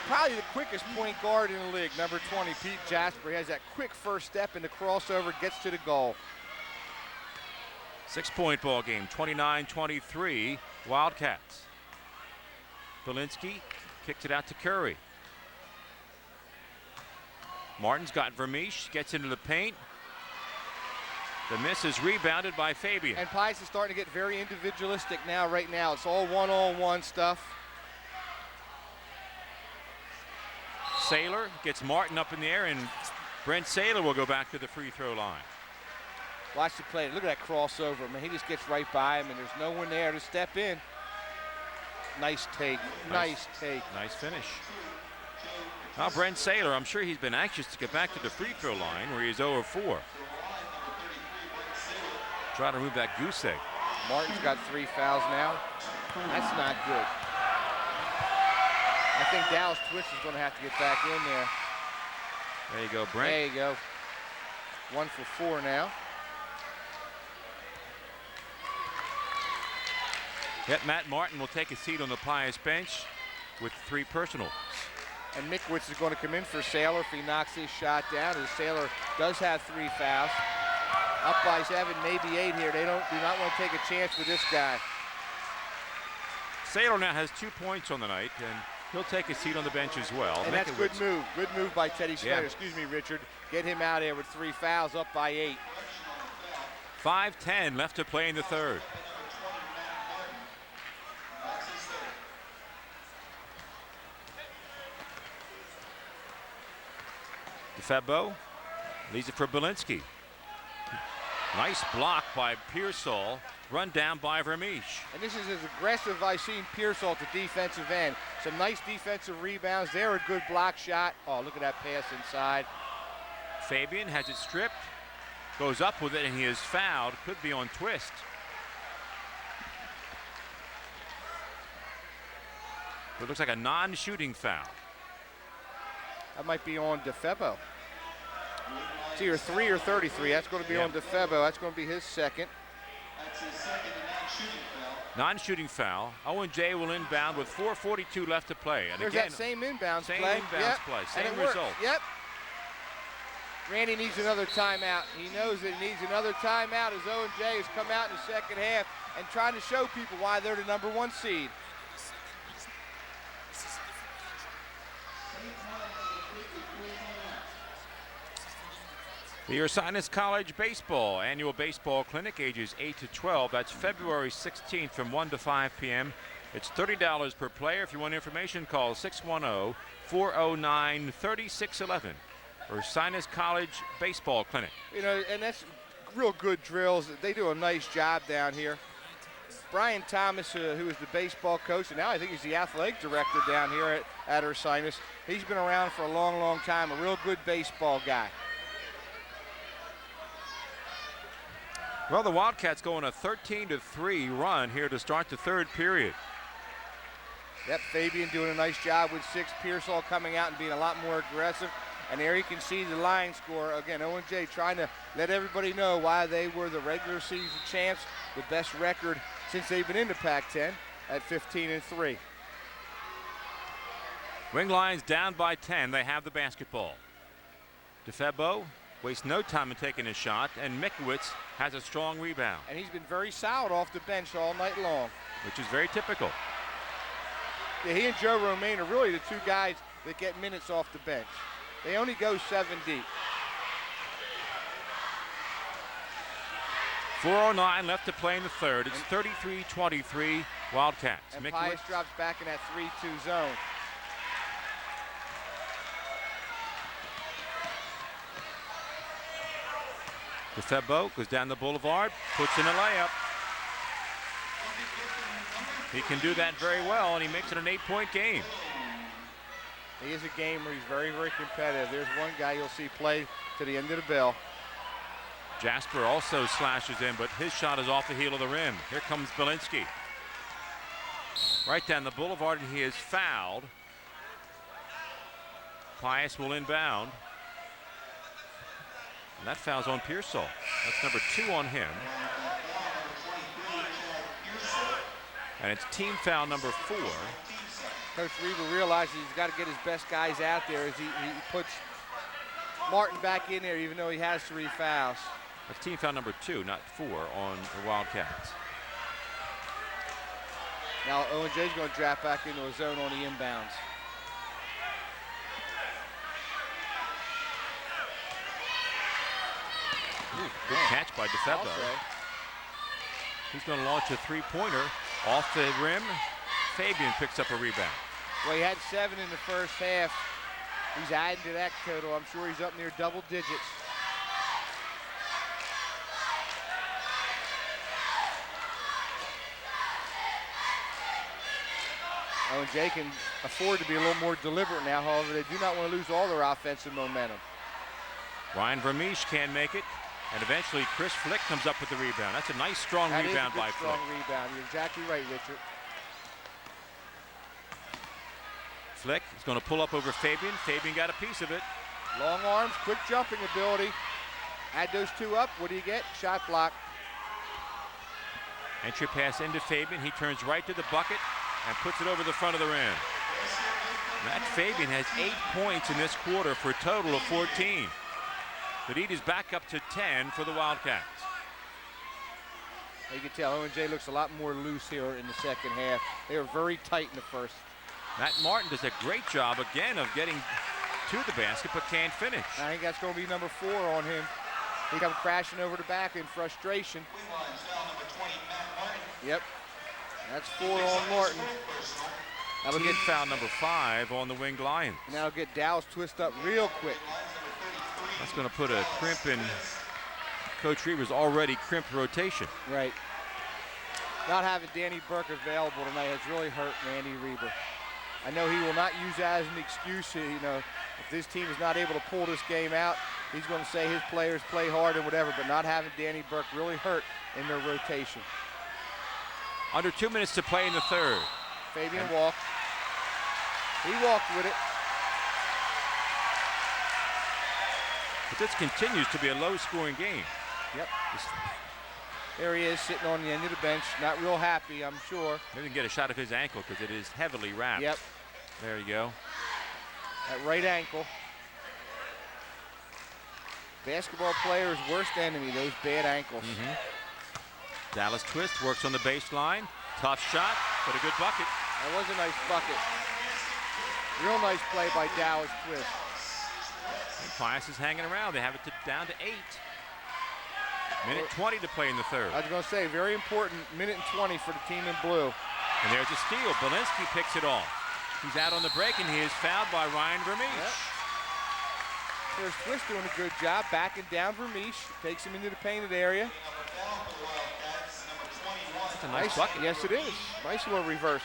B: Probably the quickest point guard in the league, number 20, Pete Jasper. He has that quick first step in the crossover, gets to the goal.
A: 6-point ball game, 29-23, Wildcats. Bilinski kicks it out to Curry. Martin's got Vermeesh, gets into the paint. The miss is rebounded by Fabian.
B: And Pius is starting to get very individualistic now, right now. It's all one-on-one stuff.
A: Saylor gets Martin up in the air, and Brent Saylor will go back to the free throw line.
B: Watch the play. Look at that crossover. Man, he just gets right by him, and there's no one there to step in. Nice take. Nice take.
A: Nice finish. Now Brent Saylor, I'm sure he's been anxious to get back to the free throw line where he's 0 of 4. Try to remove that goose egg.
B: Martin's got 3 fouls now. That's not good. I think Dallas Twist is going to have to get back in there.
A: There you go, Brent.
B: There you go. 1 for 4 now.
A: Yet Matt Martin will take a seat on the Pius bench with 3 personals.
B: And Mickwitz is going to come in for Saylor if he knocks his shot down, as Saylor does have 3 fouls. Up by 7, maybe 8 here. They do not want to take a chance with this guy.
A: Saylor now has 2 points on the night, and he'll take a seat on the bench as well.
B: And that's a good move. Good move by Teddy Snyder.
A: Yeah.
B: Excuse me, Richard. Get him out there with 3 fouls, up by 8.
A: 5:10 left to play in the third. Difebbo leaves it for Bilinski. Nice block by Piersol, run down by Vermeesh.
B: And this is as aggressive I've seen Piersol at the defensive end. Some nice defensive rebounds. There, a good block shot. Oh, look at that pass inside.
A: Fabian has it stripped, goes up with it, and he is fouled. Could be on Twist. It looks like a non-shooting foul.
B: That might be on Difebbo. It's either 3 or 33. That's going to be on Difebbo. That's going to be his second.
C: That's his second non-shooting foul.
A: Non-shooting foul. O&J will inbound with 4:42 left to play. And
B: There's
A: again,
B: that same inbounds
A: same
B: play.
A: inbounds play,
B: And
A: same
B: it worked.
A: result.
B: Yep. Randy needs another timeout. He knows that he needs another timeout as O&J has come out in the second half and trying to show people why they're the #1 seed.
A: The Ursinus College Baseball Annual Baseball Clinic, ages 8 to 12. That's February 16th from 1 to 5 p.m. It's $30 per player. If you want information, call 610-409-3611. Ursinus College Baseball Clinic.
B: You know, and that's real good drills. They do a nice job down here. Brian Thomas, who is the baseball coach, and now I think he's the athletic director down here at Ursinus. He's been around for a long, long time, a real good baseball guy.
A: Well, the Wildcats go on a 13-3 run here to start the third period.
B: Yep, Fabian doing a nice job with 6. Piersol coming out and being a lot more aggressive. And there you can see the line score. Again, O&J trying to let everybody know why they were the regular season champs, the best record since they've been in the Pac-10 at 15-3.
A: Wing Lions down by 10. They have the basketball. Difebbo wastes no time in taking his shot, and Mickwitz has a strong rebound.
B: And he's been very solid off the bench all night long.
A: Which is very typical.
B: Yeah, he and Joe Romaine are really the 2 guys that get minutes off the bench. They only go 7 deep.
A: 4:09 left to play in the third. It's 33-23 Wildcats.
B: And Pius drops back in that 3-2 zone.
A: Difebbo goes down the boulevard, puts in a layup. He can do that very well, and he makes it an 8-point game.
B: He is a game where he's very, very competitive. There's one guy you'll see play to the end of the bell.
A: Jasper also slashes in, but his shot is off the heel of the rim. Here comes Bilinski. Right down the boulevard, and he is fouled. Pius will inbound. And that foul's on Piersol. That's number 2 on him. And it's team foul number 4.
B: Coach Reber realizes he's got to get his best guys out there as he puts Martin back in there, even though he has 3 fouls.
A: That's team foul number 2, not 4 on the Wildcats.
B: Now O&J's going to drop back into a zone on the inbounds.
A: Ooh, good catch by Difebbo. He's going to launch a 3-pointer off the rim. Fabian picks up a rebound.
B: Well, he had 7 in the first half. He's adding to that total. I'm sure he's up near double digits. O&J can afford to be a little more deliberate now. However, they do not want to lose all their offensive momentum.
A: Ryan Vermeesh can make it. And eventually Chris Flick comes up with the rebound. That's a nice, strong rebound by Flick.
B: Strong rebound. You're exactly right, Richard.
A: Flick is going to pull up over Fabian. Fabian got a piece of it.
B: Long arms, quick jumping ability. Add those two up. What do you get? Shot block.
A: Entry pass into Fabian. He turns right to the bucket and puts it over the front of the rim. Matt Fabian has 8 points in this quarter for a total of 14. The lead is back up to 10 for the Wildcats.
B: You can tell O&J looks a lot more loose here in the second half. They were very tight in the first.
A: Matt Martin does a great job again of getting to the basket but can't finish.
B: I think that's going to be number 4 on him. He comes crashing over the back in frustration. Yep, that's 4 on Martin.
A: That'll get foul number 5 on the winged Lions.
B: And that'll get Dallas twist up real quick.
A: That's going to put a crimp in Coach Reber's already crimped rotation.
B: Right. Not having Danny Burke available tonight has really hurt Randy Reber. I know he will not use that as an excuse. You know, if this team is not able to pull this game out, he's going to say his players play hard and whatever, but not having Danny Burke really hurt in their rotation.
A: Under 2 minutes to play in the third.
B: Fabian walked. He walked with it.
A: But this continues to be a low-scoring game.
B: Yep. There he is sitting on the end of the bench, not real happy, I'm sure.
A: Maybe we can get a shot of his ankle because it is heavily wrapped.
B: Yep.
A: There you go.
B: That right ankle. Basketball player's worst enemy, those bad ankles.
A: Dallas Twist works on the baseline. Tough shot, but a good bucket.
B: That was a nice bucket. Real nice play by Dallas Twist.
A: And Pius is hanging around. They have it down to 8. Minute 20 to play in the third.
B: I was going to say, very important, minute and 20 for the team in blue.
A: And there's a steal. Bilinski picks it off. He's out on the break, and he is fouled by Ryan Vermeesh.
B: Yep. There's Twist doing a good job, backing down Vermeesh, takes him into the painted area.
A: That's a nice bucket.
B: Yes, it is. Nice little reverse.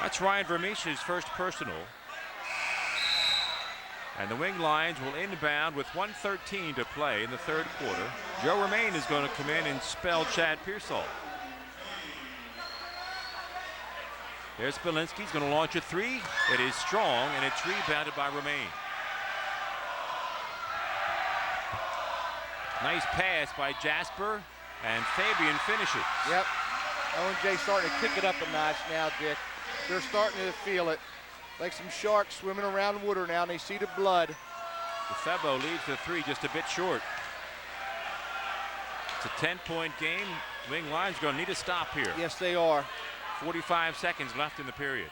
A: That's Ryan Vermeesh's first personal. And the wing Lions will inbound with 1:13 to play in the third quarter. Joe Romaine is going to come in and spell Chad Piersol. There's Bilinski. He's going to launch a 3. It is strong, and it's rebounded by Romaine. Nice pass by Jasper, and Fabian finishes.
B: Yep. O&J starting to kick it up a notch now, Dick. They're starting to feel it. Like some sharks swimming around water now, and they see the blood.
A: Difebbo leads the 3 just a bit short. It's a 10-point game. Wing Lions going to need a stop here.
B: Yes, they are.
A: 45 seconds left in the period.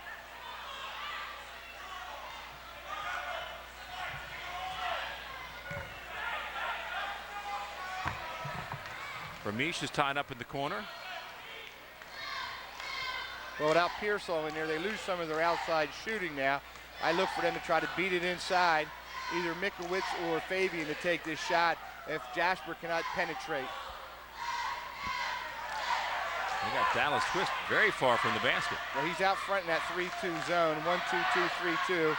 A: Vermeesh is tied up in the corner.
B: Well, without Piersol in there, they lose some of their outside shooting now. I look for them to try to beat it inside, either Mikowitz or Fabian to take this shot if Jasper cannot penetrate.
A: They got Dallas Twist very far from the basket.
B: Well, he's out front in that 3-2 zone, 1-2-2-3-2.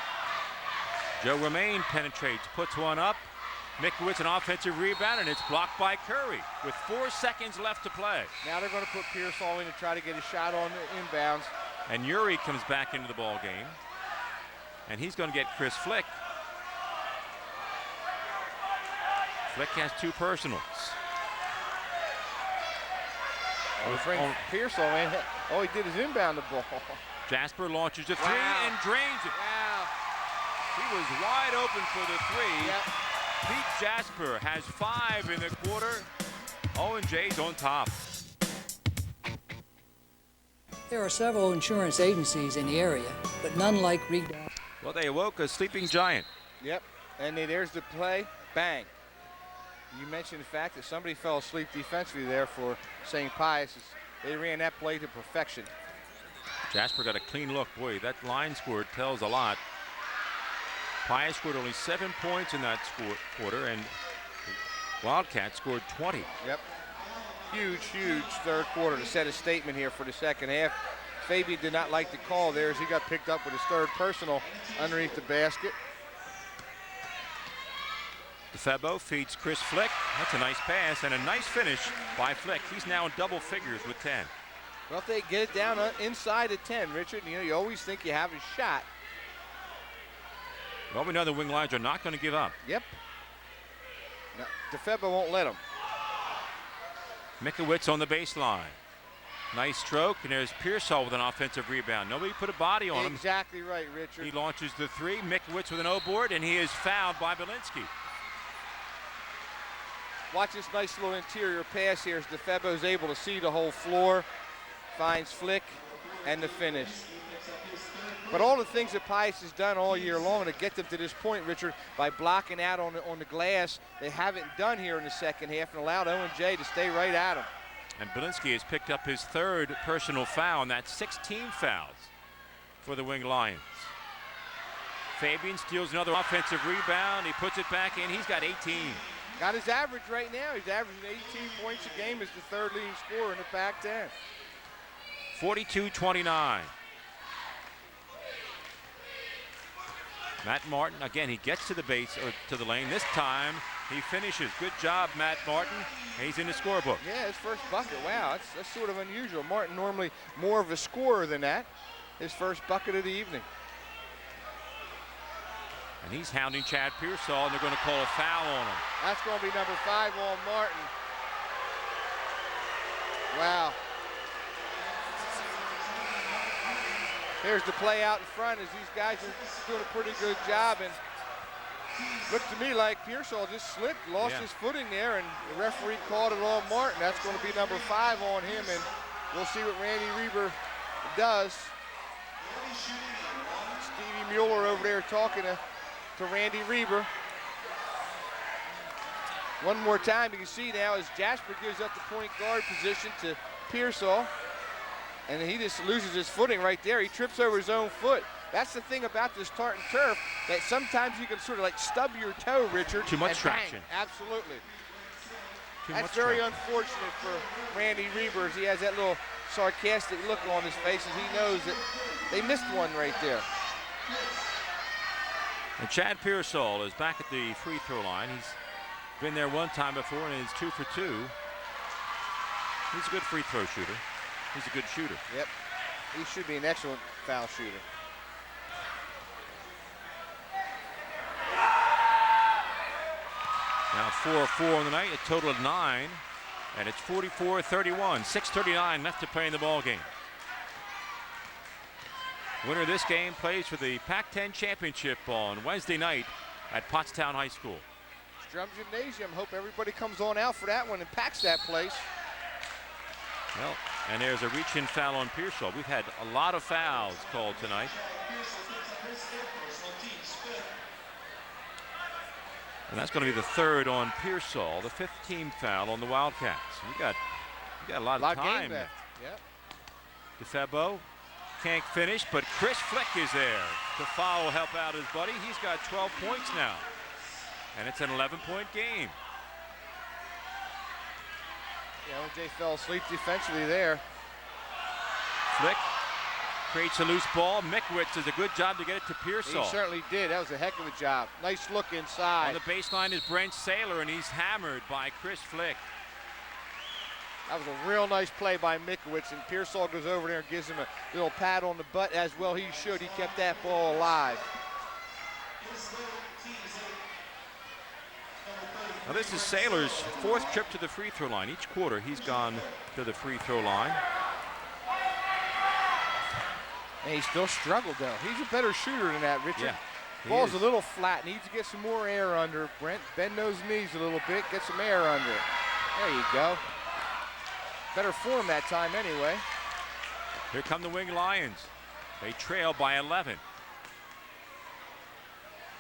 A: Joe Romaine penetrates, puts one up. Mikowitz an offensive rebound, and it's blocked by Curry with 4 seconds left to play.
B: Now they're going to put Piersol in to try to get a shot on the inbounds.
A: And Uri comes back into the ball game, and he's going to get Chris Flick. Flick has 2 personals.
B: Piersol, man, all he did is inbound the ball.
A: Jasper launches a 3 and drains it.
B: Wow.
A: He was wide open for the 3.
B: Yep.
A: Pete Jasper has 5 in the quarter. O&J's on top.
E: There are several insurance agencies in the area, but none like Reidenouer.
A: Well, they awoke a sleeping giant.
B: Yep, and there's the play, bang. You mentioned the fact that somebody fell asleep defensively there for St. Pius. They ran that play to perfection.
A: Jasper got a clean look. Boy, that line score tells a lot. Pius scored only 7 points in that quarter, and Wildcats scored 20.
B: Yep. Huge, huge third quarter to set a statement here for the second half. Fabian did not like the call there as he got picked up with his third personal underneath the basket.
A: Difebbo feeds Chris Flick. That's a nice pass and a nice finish by Flick. He's now in double figures with 10.
B: Well, if they get it down inside of 10, Richard, you always think you have a shot.
A: Well, we know the wing lines are not going to give up.
B: Yep. No, Difebbo won't let them.
A: Mikowicz on the baseline. Nice stroke, and there's Piersol with an offensive rebound. Nobody put a body on him.
B: Exactly right, Richard.
A: He launches the three. Mikowicz with an O-board, and he is fouled by Bilinski.
B: Watch this nice little interior pass here as Difebbo's able to see the whole floor. Finds Flick and the finish. But all the things that Pius has done all year long to get them to this point, Richard, by blocking out on the glass, they haven't done here in the second half and allowed O&J to stay right at him.
A: And Bilinski has picked up his third personal foul, and that's 16 fouls for the Wing Lions. Fabian steals another offensive rebound. He puts it back in. He's got 18.
B: Got his average right now. He's averaging 18 points a game as the third leading scorer in the Pac-10.
A: 42-29. Matt Martin, again, he gets to the base, or to the lane. This time, he finishes. Good job, Matt Martin. He's in the scorebook.
B: Yeah, his first bucket. Wow, that's sort of unusual. Martin normally more of a scorer than that. His first bucket of the evening.
A: And he's hounding Chad Piersol, and they're going to call a foul on him.
B: That's going to be number 5 on Martin. Wow. Here's the play out in front as these guys are doing a pretty good job. And looked to me like Piersol just slipped, lost his footing there, and the referee called it on Martin. That's going to be number 5 on him, and we'll see what Randy Reber does. Stevie Mueller over there talking to Randy Reber. One more time, you can see now as Jasper gives up the point guard position to Piersol. And he just loses his footing right there. He trips over his own foot. That's the thing about this tartan turf, that sometimes you can sort of like stub your toe, Richard.
A: Too much traction.
B: Absolutely.
A: That's
B: very unfortunate for Randy Reber, as he has that little sarcastic look on his face as he knows that they missed one right there.
A: And Chad Piersol is back at the free throw line. He's been there one time before and is 2 for 2. He's a good free throw shooter. He's a good shooter.
B: Yep. He should be an excellent foul shooter.
A: Now 4-4 on the night, a total of 9. And it's 44-31. 6:39 left to play in the ball game. Winner of this game plays for the Pac-10 championship on Wednesday night at Pottstown High School.
B: Strum Gymnasium. Hope everybody comes on out for that one and packs that place.
A: Well, and there's a reach-in foul on Piersol. We've had a lot of fouls called tonight. And that's going to be the third on Piersol, the 5th team foul on the Wildcats. We got a lot of time
B: left. Yep.
A: Difebbo can't finish, but Chris Flick is there to foul, help out his buddy. He's got 12 points now, and it's an 11-point game.
B: Yeah, OJ fell asleep defensively there.
A: Flick creates a loose ball. Mikowicz does a good job to get it to Piersol.
B: He certainly did. That was a heck of a job. Nice look inside.
A: On the baseline is Brent Saylor, and he's hammered by Chris Flick.
B: That was a real nice play by Mikowicz, and Piersol goes over there and gives him a little pat on the butt, as well he should. He kept that ball alive.
A: Now this is Saylor's 4th trip to the free throw line. Each quarter he's gone to the free throw line.
B: And he still struggled though. He's a better shooter than that, Richard.
A: Yeah,
B: Ball's a little flat, needs to get some more air under it. Brent, bend those knees a little bit, get some air under it. There you go. Better form that time anyway.
A: Here come the Wing Lions. They trail by 11.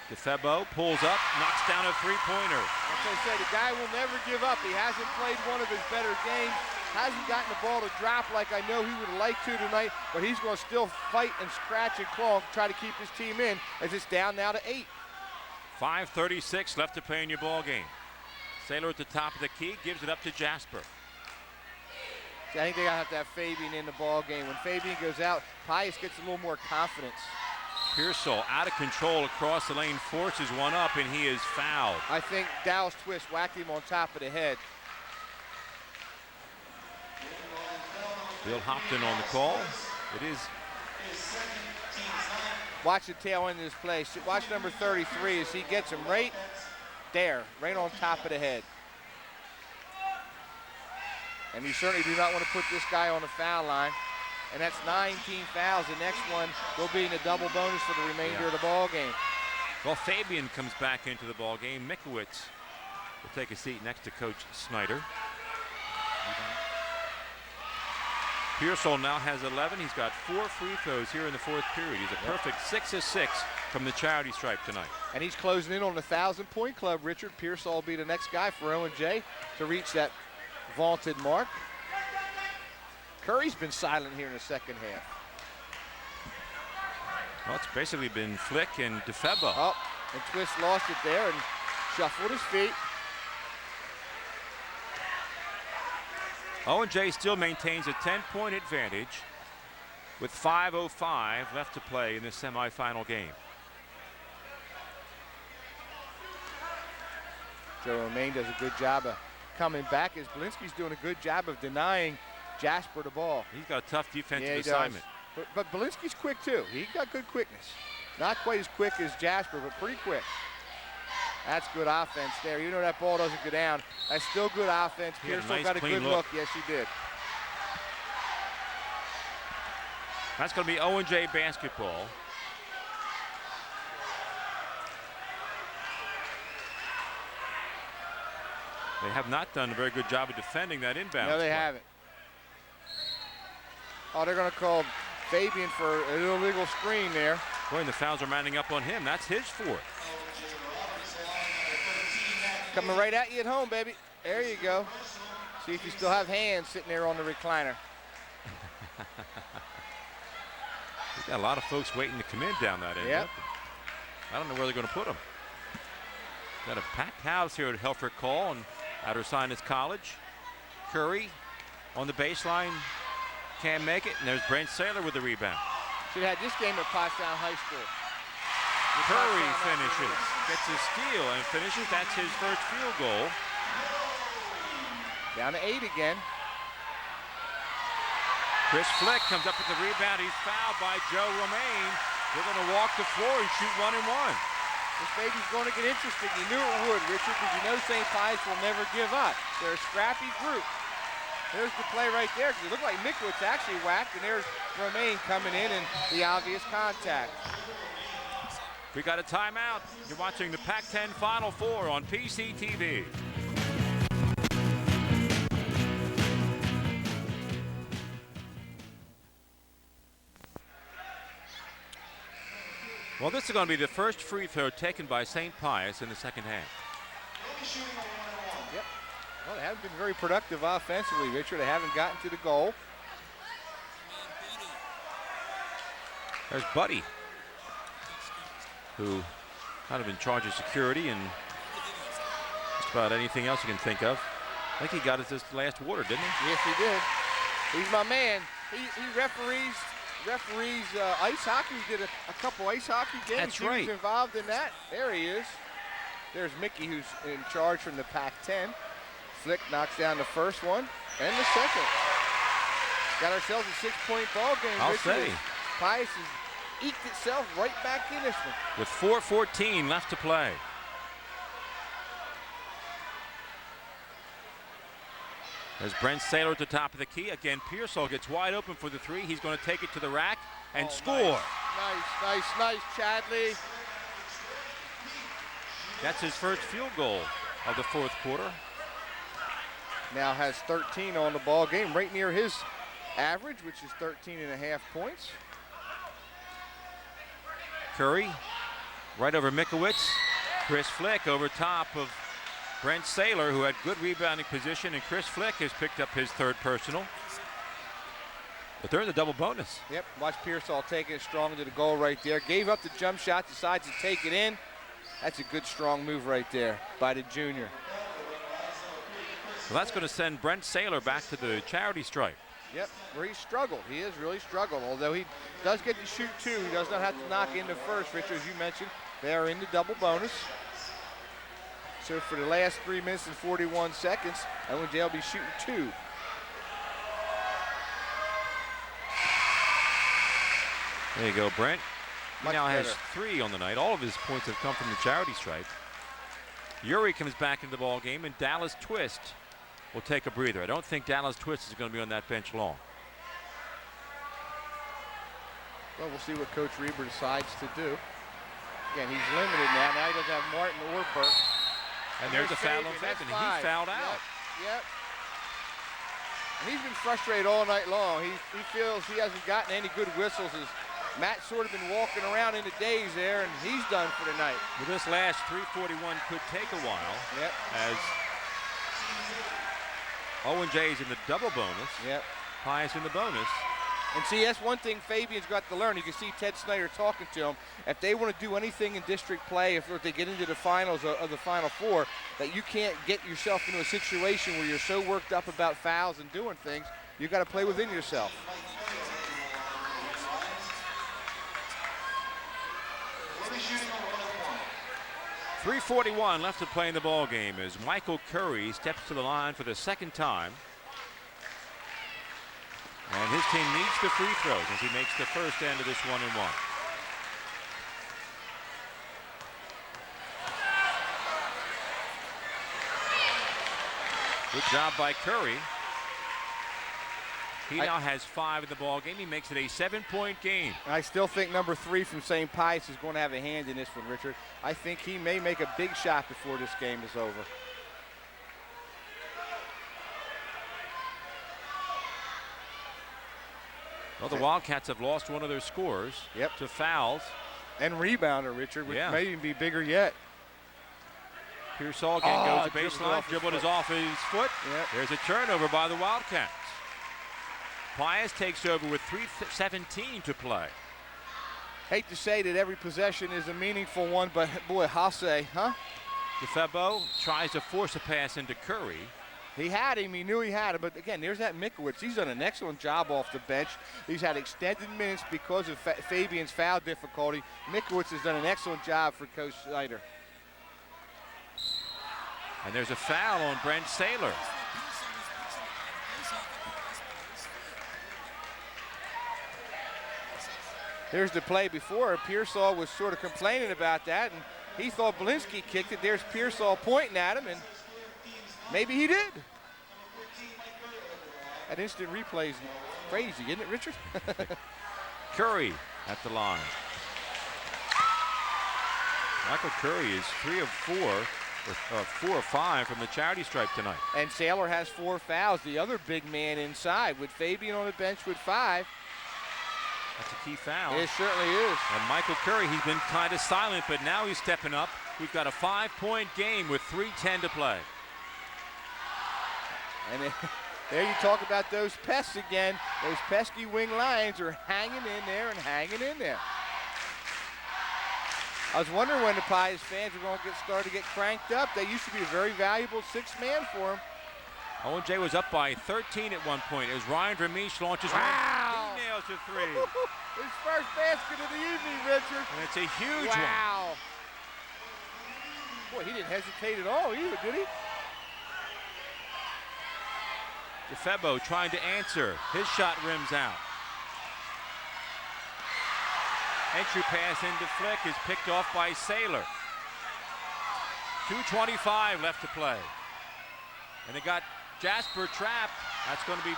A: Difebbo pulls up, knocks down a three-pointer.
B: Like I say, the guy will never give up. He hasn't played one of his better games. Hasn't gotten the ball to drop like I know he would like to tonight, but he's going to still fight and scratch and claw, try to keep his team in as it's down now to 8.
A: 5:36 left to play in your ball game. Saylor at the top of the key, gives it up to Jasper.
B: See, I think they gotta have to have Fabian in the ball game. When Fabian goes out, Pius gets a little more confidence.
A: Piersol out of control across the lane, forces one up, and he is fouled.
B: I think Dallas Twist whacked him on top of the head.
A: Bill Hopton on the call. It is.
B: Watch the tail end of this play. Watch number 33 as he gets him right there, right on top of the head. And you certainly do not want to put this guy on the foul line. And that's 19 fouls. The next one will be in a double bonus for the remainder of the ball game.
A: Well, Fabian comes back into the ball game. Mikowitz will take a seat next to Coach Snyder. Piersol now has 11. He's got 4 free throws here in the fourth period. He's a perfect 6 of 6 from the charity stripe tonight.
B: And he's closing in on the 1,000-point club, Richard. Piersol will be the next guy for O&J to reach that vaulted mark. Curry's been silent here in the second half.
A: Well, it's basically been Flick and Difebbo.
B: Oh, and Twist lost it there and shuffled his feet.
A: O&J still maintains a 10-point advantage with 5:05 left to play in the semifinal game.
B: Joe Romaine does a good job of coming back as Bilinski's doing a good job of denying Jasper the ball.
A: He's got a tough defensive
B: he
A: assignment.
B: Does. But Bilinski's quick too. He got good quickness. Not quite as quick as Jasper, but pretty quick. That's good offense there. You know that ball doesn't go down. That's still good offense. Piersol got a good look. Yes, he did.
A: That's going to be O&J basketball. They have not done a very good job of defending that inbound.
B: No, they haven't. Oh, they're going to call Fabian for an illegal screen there.
A: Boy, and the fouls are mounting up on him. That's his 4th.
B: Coming right at you at home, baby. There you go. See if you still have hands sitting there on the recliner.
A: We've got a lot of folks waiting to come in down that end.
B: Yep.
A: I don't know where they're going to put them. Got a packed house here at Helfrich Hall and at Ursinus College. Curry on the baseline. Can't make it. And there's Brent Saylor with the rebound.
B: Should have had this game at Pottstown High School.
A: Curry finishes, gets a steal and finishes. That's his first field goal.
B: Down to 8 again.
A: Chris Flick comes up with the rebound. He's fouled by Joe Romaine. They're going to walk the floor and shoot 1 and 1.
B: This baby's going to get interesting. You knew it would, Richard, because you know St. Pius will never give up. They're a scrappy group. There's the play right there, because it looked like Mikowitz actually whacked, and there's Romaine coming in and the obvious contact.
A: We got a timeout. You're watching the Pac-10 Final Four on PCTV. Well, this is going to be the first free throw taken by St. Pius in the second half.
B: Yep. Well, they haven't been very productive offensively, Richard. They haven't gotten to the goal.
A: There's Buddy, who kind of in charge of security and just about anything else you can think of. I think he got us this last water, didn't he?
B: Yes, he did. He's my man. He referees ice hockey. He did a couple ice hockey games.
A: That's right.
B: He was involved in that. There he is. There's Mickey, who's in charge from the Pac-10. Flick knocks down the first one and the second. Got ourselves a 6-point ball game.
A: I'll
B: Richard.
A: say.
B: Pius has eked itself right back in this one.
A: With 4:14 left to play. There's Brent Saylor at the top of the key. Again, Piersol gets wide open for the 3. He's going to take it to the rack and score.
B: Nice, Chadley.
A: That's his first field goal of the fourth quarter.
B: Now has 13 on the ball game, right near his average, which is 13.5 points.
A: Curry right over Mikowitz. Chris Flick over top of Brent Saylor, who had good rebounding position, and Chris Flick has picked up his 3rd personal. But they're in the double bonus.
B: Yep, watch Piersol taking it strong to the goal right there. Gave up the jump shot, decides to take it in. That's a good, strong move right there by the junior.
A: Well, that's going to send Brent Saylor back to the charity stripe.
B: Yep, where he struggled. He has really struggled, although he does get to shoot 2. He does not have to knock into first, Richard, as you mentioned. They are in the double bonus. So for the last 3 minutes and 41 seconds, OJ will be shooting 2.
A: There you go, Brent. He
B: Much
A: now
B: better.
A: has 3 on the night. All of his points have come from the charity stripe. Uri comes back into the ball game, and Dallas Twist will take a breather. I don't think Dallas Twist is going to be on that bench long.
B: Well, we'll see what Coach Reber decides to do. Again, he's limited now. Now he doesn't have Martin or Burke.
A: And there's a foul on
B: Fabian.
A: Fabian. He fouled out.
B: Yep. And he's been frustrated all night long. He feels he hasn't gotten any good whistles. As Matt's sort of been walking around in the daze there, and he's done for the night.
A: Well, this last 3:41 could take a while.
B: Yep.
A: As O&J is in the double bonus.
B: Yep.
A: Pius in the bonus.
B: And see, that's one thing Fabian's got to learn. You can see Ted Snyder talking to him. If they want to do anything in district play, if they get into the finals of the Final Four, that you can't get yourself into a situation where you're so worked up about fouls and doing things, you got to play within yourself.
C: Will be shooting on 1
A: 3:41 left to play in the ball game as Michael Curry steps to the line for the second time. And his team needs the free throws as he makes the first end of this 1-and-1. Good job by Curry. He now has 5 in the ball game. He makes it a 7-point game.
B: I still think number 3 from St. Pius is going to have a hand in this one, Richard. I think he may make a big shot before this game is over.
A: Well, the Wildcats have lost one of their scorers to fouls.
B: And rebounder, Richard, which may even be bigger yet.
A: Piersol again goes to baseline, dribbled is off his foot.
B: Yep.
A: There's a turnover by the Wildcats. Pius takes over with 3:17 to play.
B: Hate to say that every possession is a meaningful one, but boy, Hasse, huh?
A: Difebbo tries to force a pass into Curry.
B: He had him, he knew he had him, but again, there's that Mikowitz. He's done an excellent job off the bench. He's had extended minutes because of Fabian's foul difficulty. Mikowitz has done an excellent job for Coach Synder.
A: And there's a foul on Brent Saylor.
B: Here's the play before. Piersol was sort of complaining about that, and he thought Bilinski kicked it. There's Piersol pointing at him, and maybe he did. That instant replay is crazy, isn't it, Richard?
A: Curry at the line. Michael Curry is 3 of 4, or 4 of 5 from the charity stripe tonight.
B: And Saylor has 4 fouls, the other big man inside, with Fabian on the bench with 5.
A: That's a key foul.
B: It certainly is.
A: And Michael Curry, he's been kind of silent, but now he's stepping up. We've got a 5-point game with 3:10 to play.
B: And there you talk about those pests again. Those pesky wing lions are hanging in there and hanging in there. I was wondering when the Pius fans were going to start to get cranked up. They used to be a very valuable 6th man for him.
A: O&J was up by 13 at one point as Ryan Vermeesh launches one. He nails a 3.
B: His first basket of the evening, Richard.
A: And it's a huge one.
B: Wow. Boy, he didn't hesitate at all either, did he?
A: Difebbo trying to answer. His shot rims out. Entry pass into Flick is picked off by Saylor. 2:25 left to play. And they got Jasper trapped. That's going to be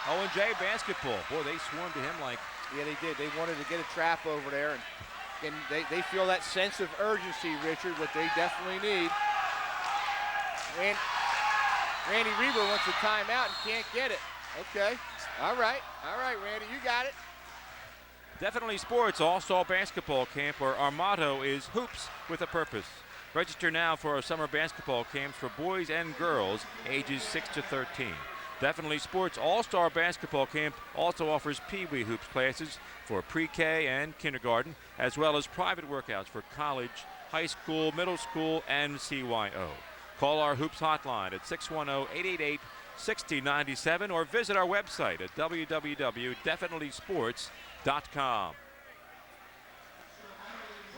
A: O&J basketball. Boy, they swarmed to him like.
B: Yeah, they did. They wanted to get a trap over there. And they feel that sense of urgency, Richard, what they definitely need. Randy Reber wants a timeout and can't get it. Okay. All right, Randy, you got it.
A: Definitely Sports All-Star Basketball Camp, where our motto is Hoops with a Purpose. Register now for our summer basketball camps for boys and girls ages 6 to 13. Definitely Sports All-Star Basketball Camp also offers Pee Wee Hoops classes for pre-K and kindergarten, as well as private workouts for college, high school, middle school, and CYO. Call our Hoops hotline at 6097, or visit our website at www.definitelysports.com.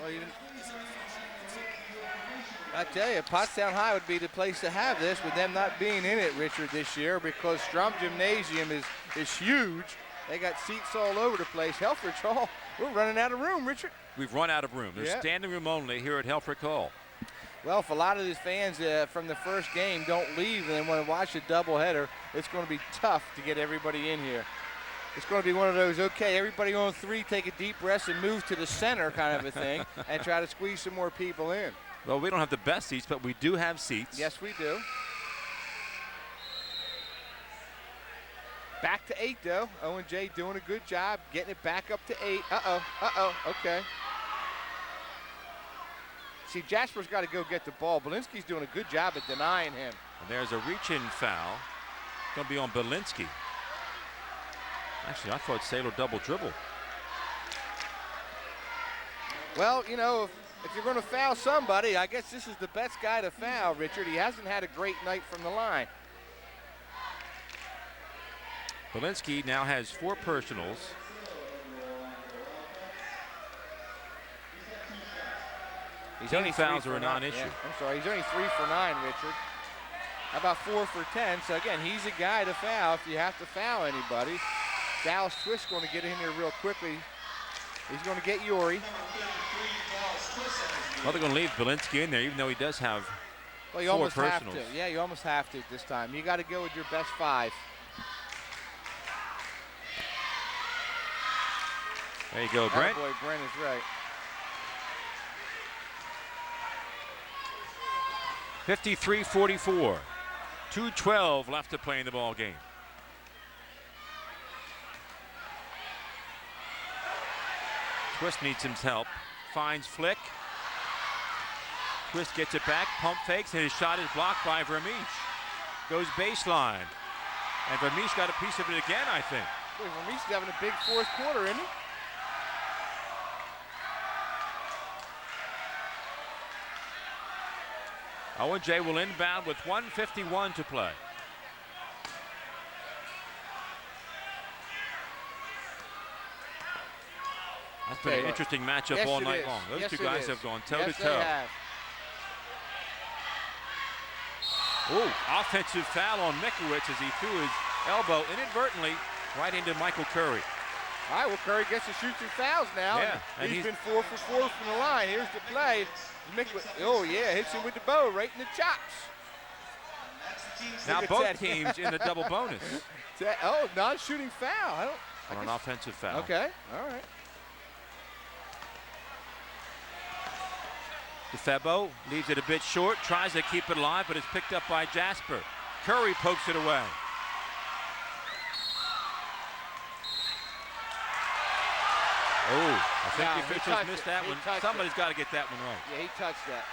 B: Well, I tell you, Pottstown High would be the place to have this with them not being in it, Richard, this year, because Strom Gymnasium is huge. They got seats all over the place. Helfrich Hall, we're running out of room, Richard.
A: We've run out of room. There's standing room only here at Helfrich Hall.
B: Well, if a lot of these fans from the first game don't leave and they want to watch a doubleheader, it's going to be tough to get everybody in here. It's going to be one of those, okay, everybody on 3, take a deep breath and move to the center kind of a thing and try to squeeze some more people in.
A: Well, we don't have the best seats, but we do have seats.
B: Yes, we do. Back to 8, though. O&J doing a good job getting it back up to 8. Okay. See, Jasper's got to go get the ball. Bilinski's doing a good job at denying him.
A: And there's a reach-in foul. Going to be on Bilinski. Actually, I thought Saylor double dribble.
B: Well, you know, if you're going to foul somebody, I guess this is the best guy to foul, Richard. He hasn't had a great night from the line.
A: Bilinski now has 4 personals.
B: He's
A: Team fouls are a non-issue.
B: Yeah, I'm sorry, he's only 3 for 9, Richard. How about 4 for 10? So again, he's a guy to foul if you have to foul anybody. Dallas Twist's going to get in here real quickly. He's going to get Yuri.
A: Well, they're going to leave Bilinski in there, even though he does have 4
B: almost
A: personals.
B: have to. Yeah, you almost have to this time. You got to go with your best 5.
A: There you go, Brent.
B: Boy, Brent is right.
A: 53-44. 2:12 left to play in the ball game. Twist needs some help. Finds Flick. Twist gets it back, pump fakes, and his shot is blocked by Vermeesh. Goes baseline. And Vermeesh got a piece of it again, I think.
B: Boy, Vermeesh is having a big 4th quarter, isn't he?
A: O&J will inbound with 1:51 to play. That's been an interesting matchup all night long. Those 2 guys have gone toe-to-toe. Ooh, offensive foul on Mikowicz as he threw his elbow inadvertently right into Michael Curry.
B: All right, well, Curry gets to shoot 2 fouls now.
A: Yeah,
B: and he's been 4 for 4 from the line. Here's the play. Oh, yeah, hits him with the bow right in the chops.
A: Now both teams in the double bonus.
B: Oh, non-shooting foul.
A: On an offensive foul.
B: Okay, all right.
A: Difebbo leaves it a bit short, tries to keep it alive, but it's picked up by Jasper. Curry pokes it away. Oh, I think the officials missed that one. Somebody's got to get that one right.
B: Yeah, he touched that.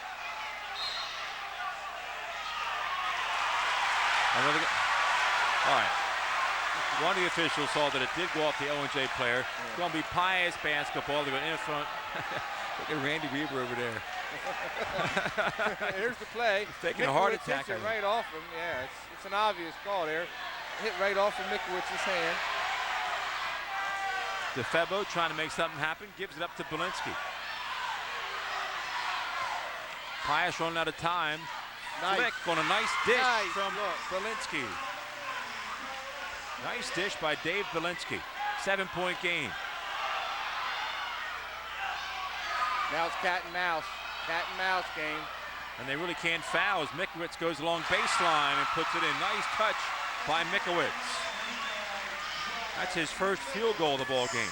A: All right. One of the officials saw that it did go off the O&J player. It's going to be Pius basketball. They're going in front. Look at Randy Reber over there.
B: Here's the play.
A: He's taking a heart attack.
B: Hits it right off him. Yeah, it's an obvious call there. Hit right off of Mikowicz's hand.
A: Difebbo trying to make something happen, gives it up to Bilinski. Pius running out of time.
B: Nice.
A: Flick on a nice dish from Bilinski. Nice dish by Dave Bilinski. 7-point game.
B: Now it's cat and mouse. Cat and mouse game.
A: And they really can't foul as Mikowicz goes along baseline and puts it in. Nice touch by Mikowicz. That's his first field goal of the ball game.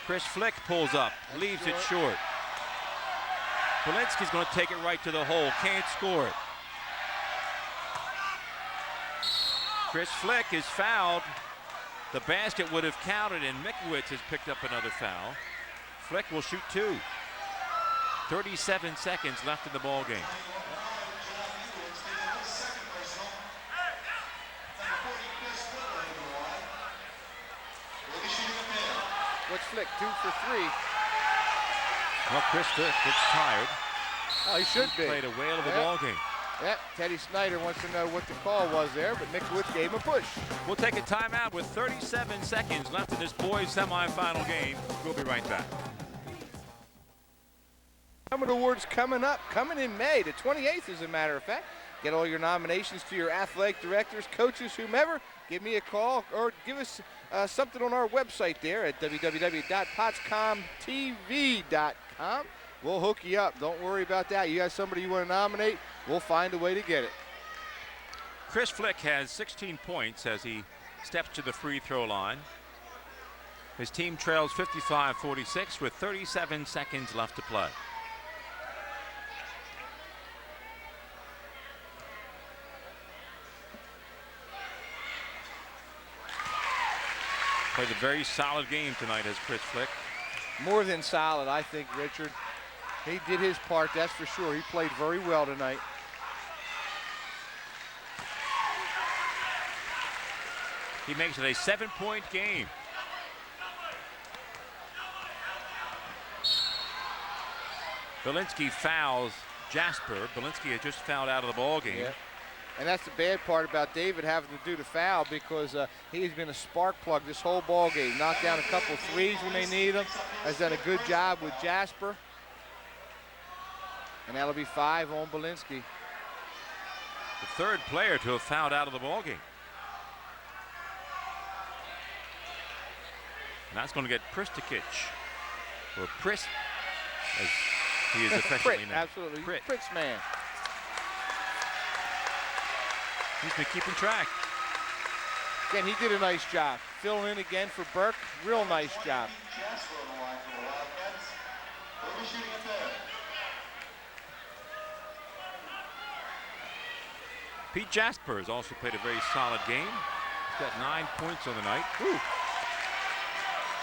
A: Chris Flick pulls up, leaves it short. Bilinski's going to take it right to the hole, can't score it. Chris Flick is fouled. The basket would have counted, and Mikowicz has picked up another foul. Flick will shoot 2. 37 seconds left in the ball game.
B: What's Flick, 2 for 3?
A: Well, Chris Flick looks tired.
B: Oh, he should be.
A: Played a whale of a ball game.
B: Yep, Teddy Snyder wants to know what the call was there, but Mickiewicz gave him a push.
A: We'll take a timeout with 37 seconds left in this boys semifinal game. We'll be right back.
B: Summit Awards coming up, coming in May, the 28th as a matter of fact. Get all your nominations to your athletic directors, coaches, whomever. Give me a call or give us something on our website there at www.potscomtv.com. We'll hook you up. Don't worry about that. You got somebody you want to nominate, we'll find a way to get it.
A: Chris Flick has 16 points as he steps to the free throw line. His team trails 55-46 with 37 seconds left to play. Played a very solid game tonight as Chris Flick.
B: More than solid, I think, Richard. He did his part, that's for sure. He played very well tonight.
A: He makes it a 7-point game. Bilinski fouls Jasper. Bilinski had just fouled out of the ball game.
B: Yeah. And that's the bad part about David having to do the foul, because he's been a spark plug this whole ball game. Knocked down a couple threes when they need them. Has done a good job with Jasper. And that'll be 5 on Bilinski.
A: The third player to have fouled out of the ball game. And that's going to get Pristikich, or Pris, as he is affectionately
B: Prit,
A: known.
B: absolutely.
A: Prit.
B: Prit's man.
A: He's been keeping track.
B: Again, he did a nice job. Filling in again for Burke. Real nice job.
C: Jasper on the line for the Wildcats. He'll be shooting it there.
A: Pete Jasper has also played a very solid game. He's got 9 points on the night.
B: Ooh.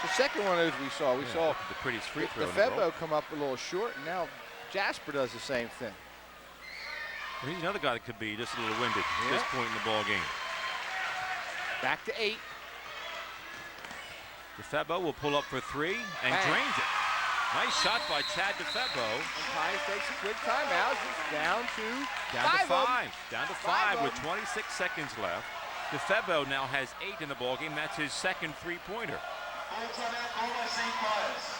B: The second one of those we saw. We saw
A: the prettiest free throw.
B: Difebbo come up a little short, and now Jasper does the same thing.
A: He's another guy that could be just a little winded at this point in the ball game.
B: Back to 8.
A: Difebbo will pull up for 3 and
B: Bang.
A: drains it. Nice shot by Chad Difebbo.
B: Pius takes a quick timeout. It's down to 5.
A: Down to 5 with 26 seconds left. Difebbo now has 8 in the ball game. That's his second three-pointer.
C: Full timeout called by St. Pius.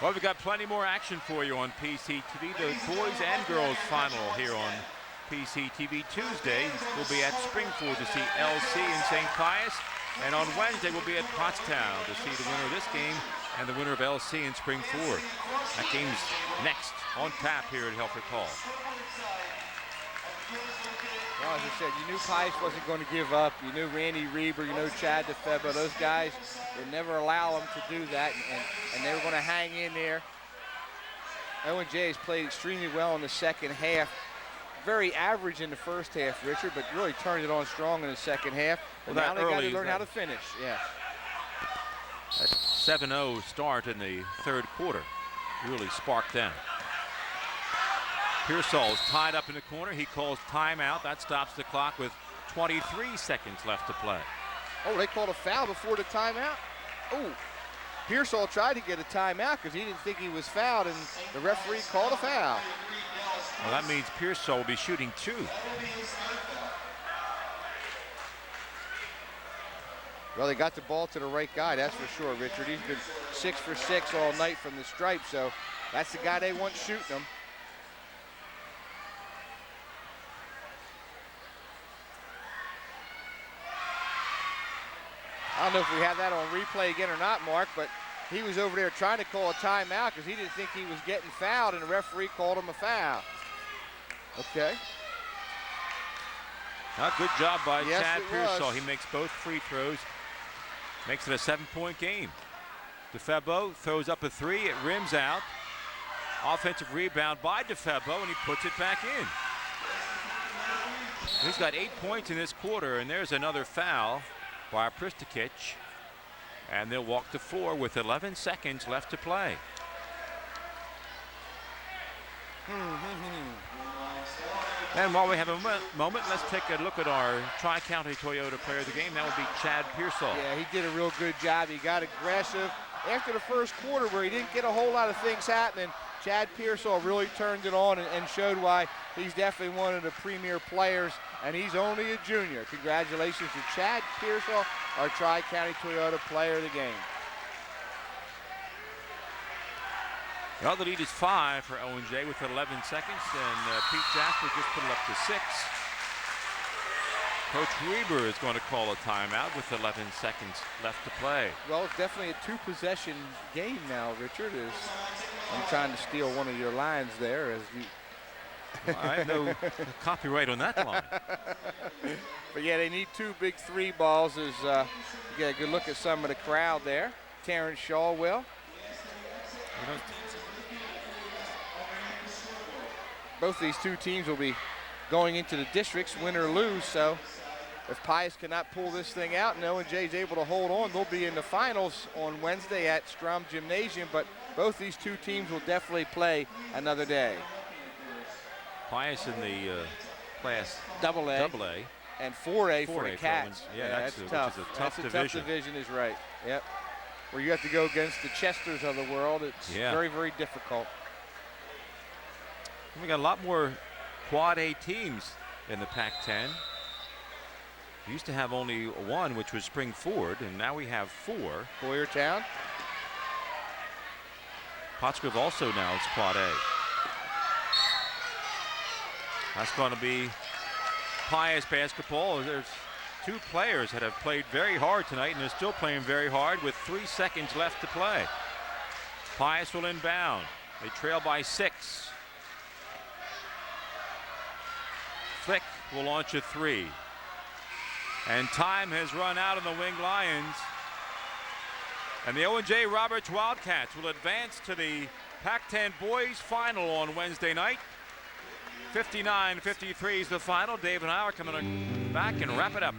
A: Well, we've got plenty more action for you on PCTV. The boys and girls final here on PCTV Tuesday. We'll be at Springford to see LC and St. Pius. And on Wednesday, we'll be at Pottstown to see the winner of this game and the winner of LC and Springford. That game's next on tap here at Helfrich Hall.
B: Well, as I said, you knew Pius wasn't going to give up. You knew Randy Reber, you know Chad Difebbo. Those guys would never allow them to do that, and they were going to hang in there. O&J has played extremely well in the second half. Very average in the first half, Richard, but really turned it on strong in the second half.
A: Well,
B: now
A: that
B: they got
A: early,
B: to learn how to finish. Yeah.
A: That 7-0 start in the third quarter really sparked them. Piersol is tied up in the corner. He calls timeout. That stops the clock with 23 seconds left to play.
B: Oh, they called a foul before the timeout? Oh, Piersol tried to get a timeout because he didn't think he was fouled, and the referee called a foul.
A: Well, that means Piersol will be shooting 2.
B: Well, they got the ball to the right guy, that's for sure, Richard. He's been 6 for 6 all night from the stripe, so that's the guy they want shooting them. I don't know if we have that on replay again or not, Mark, but he was over there trying to call a timeout because he didn't think he was getting fouled, and the referee called him a foul. Okay.
A: Good job by
B: Yes,
A: Chad
B: it
A: Piersol.
B: was.
A: He makes both free throws. Makes it a 7-point game. Difebbo throws up a 3. It rims out. Offensive rebound by Difebbo, and he puts it back in. He's got 8 points in this quarter, and there's another foul by Pristikich. And they'll walk to 4 with 11 seconds left to play. And while we have a moment, let's take a look at our Tri-County Toyota player of the game. That would be Chad Piersol.
B: Yeah, he did a real good job. He got aggressive. After the first quarter where he didn't get a whole lot of things happening, Chad Piersol really turned it on and showed why he's definitely one of the premier players, and he's only a junior. Congratulations to Chad Piersol, our Tri-County Toyota Player of the Game.
A: Well, the lead is 5 for O&J with 11 seconds, and Pete Jasper just put it up to 6. Coach Reber is going to call a timeout with 11 seconds left to play.
B: Well, it's definitely a 2-possession game now, Richard. I'm trying to steal one of your lines there as you.
A: Well, I have no copyright on that line.
B: But yeah, they need 2 big 3 balls. As you get a good look at some of the crowd there. Terrence Shaw will. Both these 2 teams will be going into the districts, win or lose. So if Pius cannot pull this thing out and O&J is able to hold on, they'll be in the finals on Wednesday at Strom Gymnasium. But both these 2 teams will definitely play another day.
A: Pius in the class
B: Double A. And 4A for the Cats.
A: Yeah, that's
B: tough.
A: Which is a tough division.
B: Tough division is right. Yep. Where you have to go against the Chesters of the world. It's very, very difficult.
A: We got a lot more Quad A teams in the Pac-10. We used to have only 1, which was Spring Ford, and now we have 4.
B: Boyertown.
A: Pottsgrove also now is Quad A. That's going to be Pius basketball. There's 2 players that have played very hard tonight, and they're still playing very hard with 3 seconds left to play. Pius will inbound. They trail by 6. Flick will launch a 3. And time has run out on the Winged Lions. And the O&J Roberts Wildcats will advance to the Pac-10 Boys Final on Wednesday night. 59-53 is the final. Dave and I are coming back and wrap it up.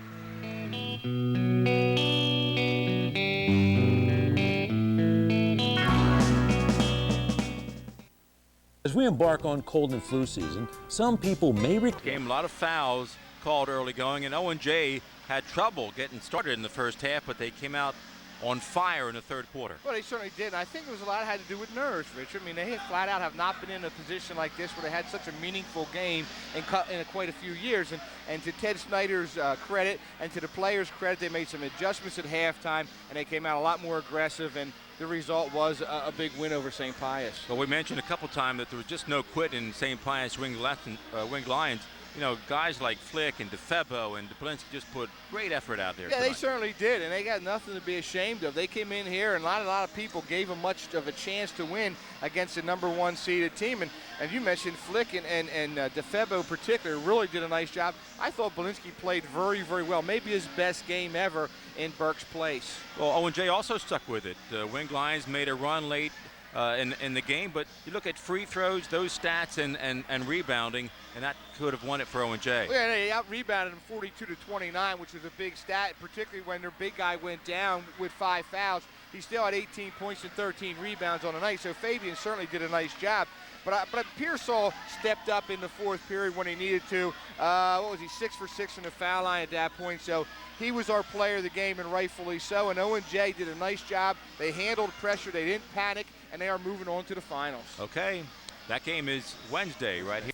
F: As we embark on cold and flu season, some people may
A: game, a lot of fouls called early going, and O&J had trouble getting started in the first half, but they came out on fire in the third quarter.
B: Well, they certainly did. And I think it was a lot had to do with nerves, Richard. I mean, they flat out have not been in a position like this where they had such a meaningful game in quite a few years. And to Ted Snyder's credit and to the players' credit, they made some adjustments at halftime, and they came out a lot more aggressive. And the result was a big win over St. Pius.
A: Well, we mentioned a couple times that there was just no quit in St. Pius Winged Lions. You know, guys like Flick and Difebbo and Bilinski just put great effort out there.
B: Yeah,
A: tonight.
B: They certainly did, and they got nothing to be ashamed of. They came in here, and a lot of people gave them much of a chance to win against the #1 seeded team. And you mentioned Flick and Difebbo in particular really did a nice job. I thought Bilinski played very, very well. Maybe his best game ever in Burke's Place.
A: Well, O&J also stuck with it. Winged Lions made a run late in the game, but you look at free throws, those stats, and rebounding, and that could have won it for O&J.
B: Well, yeah, they out-rebounded them 42-29, which is a big stat, particularly when their big guy went down with 5 fouls. He still had 18 points and 13 rebounds on the night, so Fabian certainly did a nice job. But Piersol stepped up in the fourth period when he needed to. What was he, 6 for 6 from the foul line at that point? So he was our player of the game, and rightfully so. And O&J did a nice job. They handled pressure. They didn't panic, and they are moving on to the finals.
A: Okay, that game is Wednesday right here.